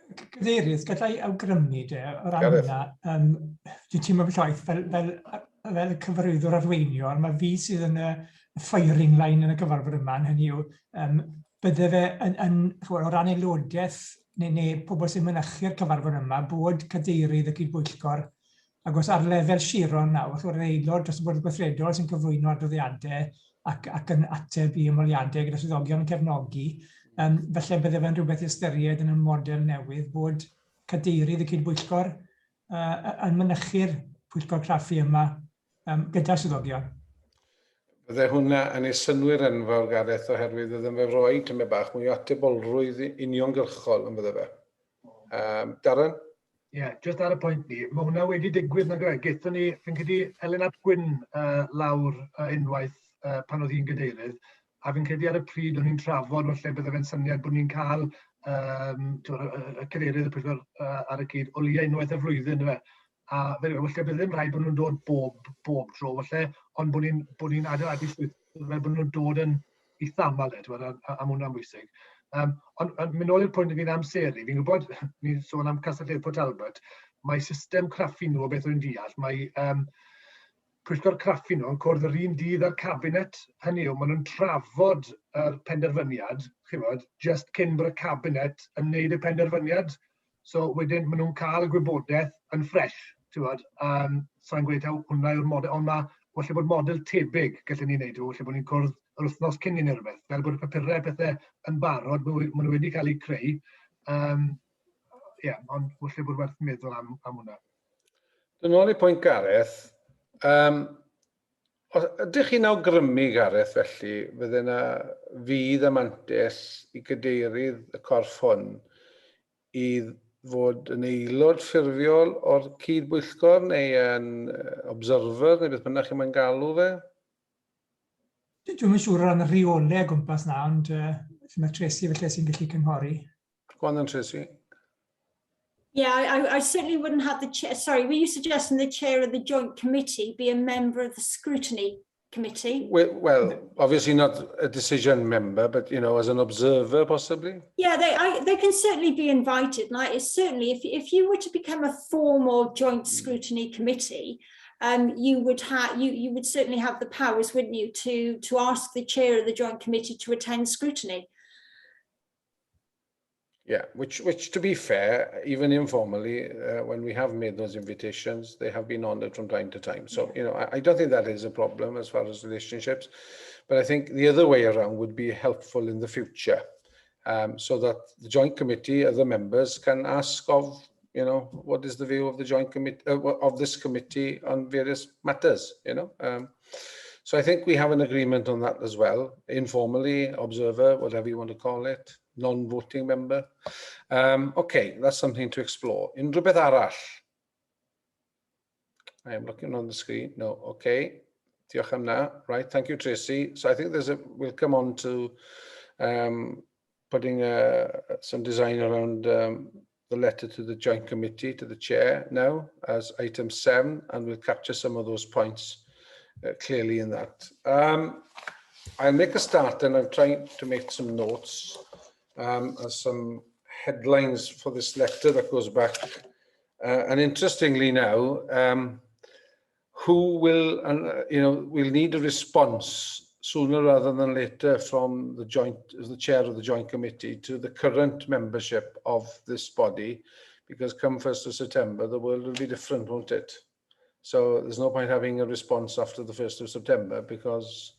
Cadeirydd, gallai awgrymu o ran hynna, dwi'n teimlo llaeth fel cyfarwyddwr arweinio, mae fi sydd yn y firing line yn y gyfarfod yma, hynny yw, bydde fe o ran aelodaeth neu pobl sy'n mynychu'r cyfarfod yma, bod cadeirydd y cydbwyllgor, ac os ar lefel Siron nawr, o'r aelod dros y bwrdd gweithredol sy'n cyflwyno adroddiadau ac yn ateb i ymweliadau gyda swyddogion yn cefnogi, felly bydde fe'n rhywbeth i ystyried yn y model newydd bod cadeirydd y cydbwyllgor yn mynychu'r pwyllgor craffu yma gyda swyddogion. Bydde hwnna yn ei synwyr enfawr, Gareth, oherwydd ydym fe roi tymed bach mwy o atebolrwydd uniongyrchol yn bydde fe. Darren? Ie, just ar y pwynt ni, mae hwnna wedi digwydd na Greg. Gaethon ni, fi'n credu, Elin ap Gwyn lawr unwaith pan oedd hi'n gadeirydd, a fi'n credu ar y pryd o'n i'n trafod falle bydde fe'n syniad bod ni'n cael y cadeirydd y pwyllgor ar y cyd o leia unwaith y flwyddyn. A falle bydde ddim rhaid bod nhw'n dod bob tro, falle, ond bod ni'n adeiladu strwythur fel bod nhw'n dod yn eitha aml, am hwnna'n bwysig. Ond mynd nôl i'r pwynt fi'n amseru, fi'n gwybod, ni'n sôn am Castell Port Talbot, mae system craffu nhw o beth o'n deall, mae pwyllgor craffu nhw yn cwrdd yr un dydd ar cabinet, hynny yw, maen nhw'n trafod y penderfyniad, just cyn bod y cabinet yn wneud y penderfyniad, so wedyn maen nhw'n cael y gwybodaeth yn ffresh, so yn gweud hwnna yw'r model, ond mae falle bod model tebyg gallwn ni'n neud, falle bod ni'n cwrdd yr wythnos cyn i'n rhywbeth, fel bod y papurau pethau yn barod, maen nhw wedi cael eu creu, ond falle bod werth meddwl am hwnna. Yn ôl i pwynt Gareth, ydych chi'n awgrymu, Gareth, felly, fydde yna fydd y mantais i gadeirydd y corff hwn i fod yn aelod ffurfiol o'r cydbwyllgor neu yn observer neu beth bynnag chi'n mae'n galw fe? Dwi'n yn siŵr ran y rheolau o gwmpas na, ond mae Tracy felly sy'n gallu cynghori. Go on then, Tracy. Yeah, I certainly wouldn't have the chair. Sorry, were you suggesting the chair of the Joint Committee be a member of the Scrutiny Committee? Well, obviously not a decision member, but, you know, as an observer, possibly? Yeah, they can certainly be invited. Like, it's certainly, if you were to become a formal Joint Scrutiny Committee, you would certainly have the powers, wouldn't you, to ask the chair of the Joint Committee to attend scrutiny. Yeah, which to be fair, even informally, when we have made those invitations, they have been honoured from time to time. So, you know, I don't think that is a problem as far as relationships, but I think the other way around would be helpful in the future, so that the Joint Committee, other members can ask of, you know, what is the view of the joint committee, of this committee on various matters, you know. So I think we have an agreement on that as well, informally, observer, whatever you want to call it, non-voting member. Okay, that's something to explore. Unrhyw beth arall? I am looking on the screen. No, okay. Diolch am na. Right, thank you, Tracy. So I think we'll come on to putting some design around the letter to the joint committee, to the chair now, as item 7, and we'll capture some of those points clearly in that. I'll make a start, and I'm trying to make some notes as some headlines for this letter that goes back. And interestingly now, who will, you know, we'll need a response sooner rather than later from the chair of the joint committee to the current membership of this body, because come 1st of September, the world will be different, won't it? So there's no point having a response after the 1st of September, because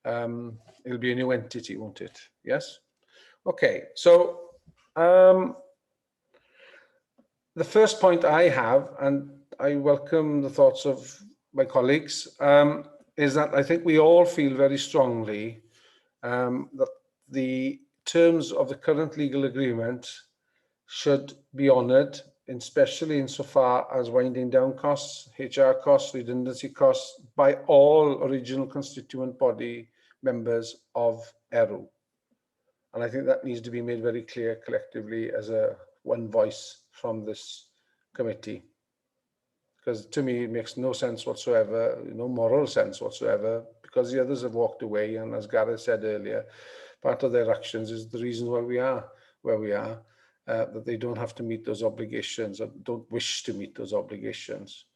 it'll be a new entity, won't it? Yes? Okay, so the first point I have, and I welcome the thoughts of my colleagues, is that I think we all feel very strongly that the terms of the current legal agreement should be honoured, especially insofar as winding down costs, HR costs, redundancy costs, by all original constituent body members of ERW. And I think that needs to be made very clear collectively as one voice from this committee. Because to me, it makes no sense whatsoever, no moral sense whatsoever, because the others have walked away. And as Gareth said earlier, part of their actions is the reason why we are where we are, that they don't have to meet those obligations or don't wish to meet those obligations.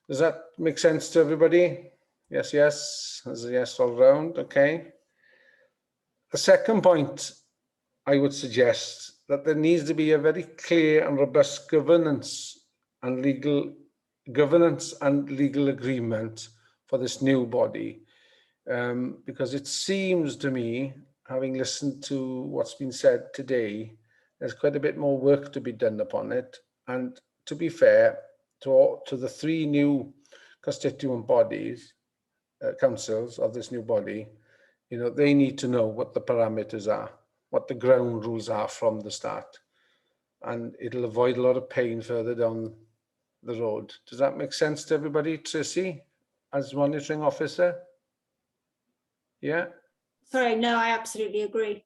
Does that make sense to everybody? Yes, yes. There's a yes all round. Okay. The second point, I would suggest that there needs to be a very clear and robust governance and legal agreement for this new body, because it seems to me, having listened to what's been said today, there's quite a bit more work to be done upon it. And to be fair to the 3 new constituent bodies, councils of this new body, you know, they need to know what the parameters are, what the ground rules are from the start, and it'll avoid a lot of pain further down the road. Does that make sense to everybody, Tracy, as monitoring officer? Yeah. Sorry, no, I absolutely agree.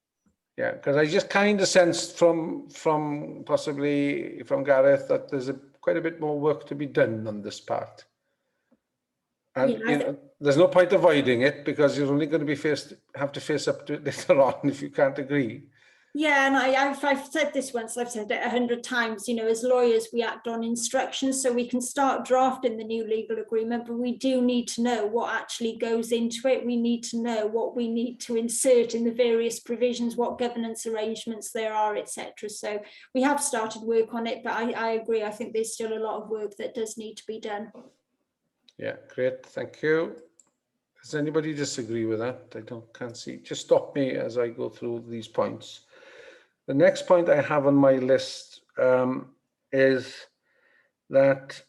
Yeah, because I just kind of sensed from possibly from Gareth that there's quite a bit more work to be done on this part. And Yeah, you know, there's no point avoiding it, because you're only going to have to face up to it later on if you can't agree. Yeah, and I've said this once, I've said it 100 times, you know, as lawyers, we act on instructions, so we can start drafting the new legal agreement, but we do need to know what actually goes into it. We need to know what we need to insert in the various provisions, what governance arrangements there are, etc. So we have started work on it, but I agree. I think there's still a lot of work that does need to be done. Yeah, great, thank you. Does anybody disagree with that? Can't see. Just stop me as I go through these points. The next point I have on my list is that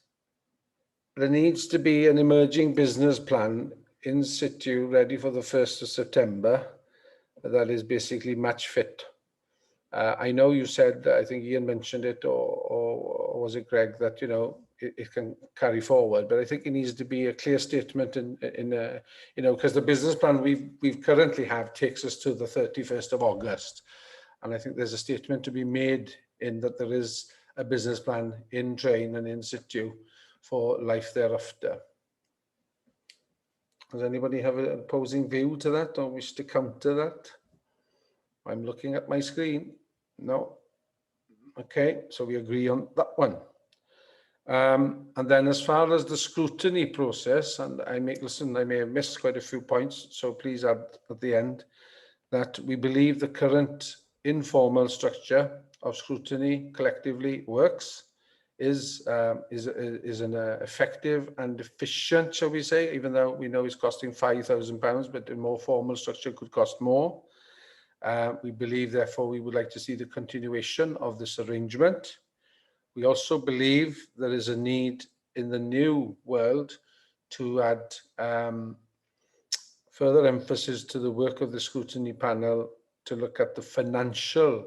there needs to be an emerging business plan in situ ready for the 1st of September that is basically match fit. I know you said, I think Ian mentioned it, or was it Greg, that, you know, it can carry forward, but I think it needs to be a clear statement in you know, because the business plan we've currently have takes us to the 31st of August. And I think there's a statement to be made in that there is a business plan in train and in situ for life thereafter. Does anybody have an opposing view to that or wish to counter that? I'm looking at my screen. No. Okay, so we agree on that one. And then as far as the scrutiny process, and I may have missed quite a few points, so please add at the end that we believe the current informal structure of scrutiny collectively works, is an effective and efficient, shall we say, even though we know it's costing £5,000, but a more formal structure could cost more. We believe, therefore, we would like to see the continuation of this arrangement. We also believe there is a need in the new world to add further emphasis to the work of the scrutiny panel to look at the financial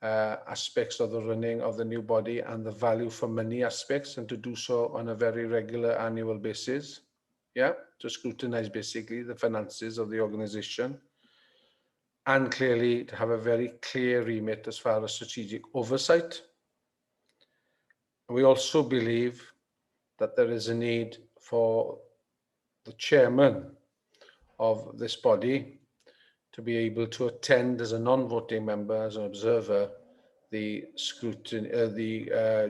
aspects of the running of the new body and the value for money aspects, and to do so on a very regular annual basis. Yeah, to scrutinize basically the finances of the organization, and clearly to have a very clear remit as far as strategic oversight. We also believe that there is a need for the chairman of this body to be able to attend as a non-voting member, as an observer, the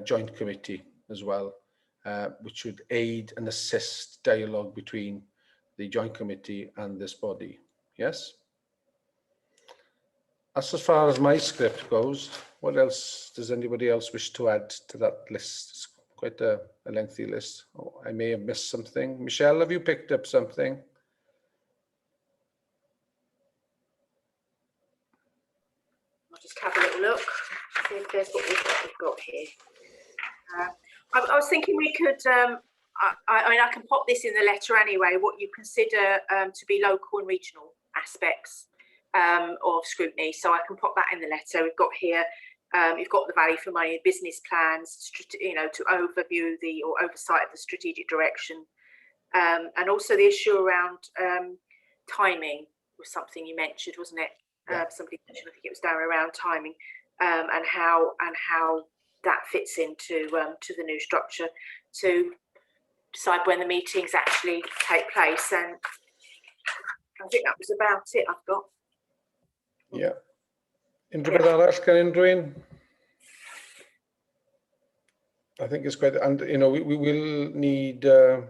joint committee as well, which would aid and assist dialogue between the joint committee and this body. Yes? That's as far as my script goes. What else does anybody else wish to add to that list? It's quite a lengthy list. Oh, I may have missed something. Michelle, have you picked up something? I'll just have a little look, see if there's what we've got here. I was thinking we could, I mean, I can pop this in the letter anyway, what you consider to be local and regional aspects of scrutiny. So I can pop that in the letter. We've got here, you've got the value for money, business plans, you know, to overview or oversight of the strategic direction. And also the issue around timing was something you mentioned, wasn't it? Somebody mentioned, I think it was down around timing, and how that fits into to the new structure to decide when the meetings actually take place. And I think that was about it I've got. Yeah. Unrhyw beth arall gan unrhyw un? I think it's quite, and you know, we will need a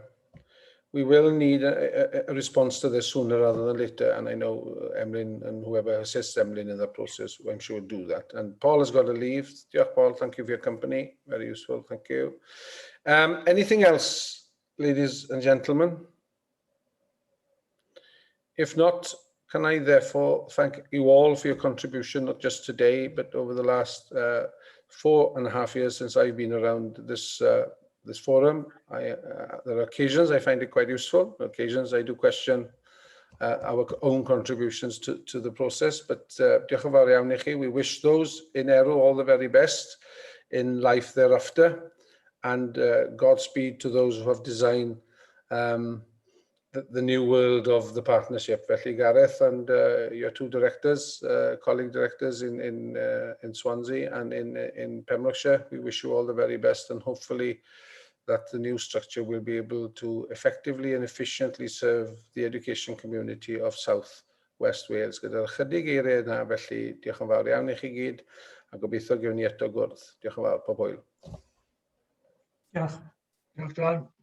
response to this sooner rather than later, and I know Emlyn and whoever assists Emlyn in that process, I'm sure will do that. And Paul has got to leave. Diolch, Paul, thank you for your company. Very useful, thank you. Anything else, ladies and gentlemen? If not, can I therefore thank you all for your contribution, not just today, but over the last 4.5 years since I've been around this forum. There are occasions I find it quite useful. Occasions I do question our own contributions to the process. But diolch yn fawr iawn I chi. We wish those in ERW all the very best in life thereafter, and Godspeed to those who have designed the new world of the partnership. Felly Gareth and your two directors, colleague directors in Swansea and in Pembrokeshire, we wish you all the very best, and hopefully that the new structure will be able to effectively and efficiently serve the education community of South West Wales. Gyda'r chydig eiriau yna, felly diolch yn fawr iawn I chi gyd, a gobeithio gewn ni eto gwrdd. Diolch yn fawr, pob hwyl. Diolch. Diolch, John.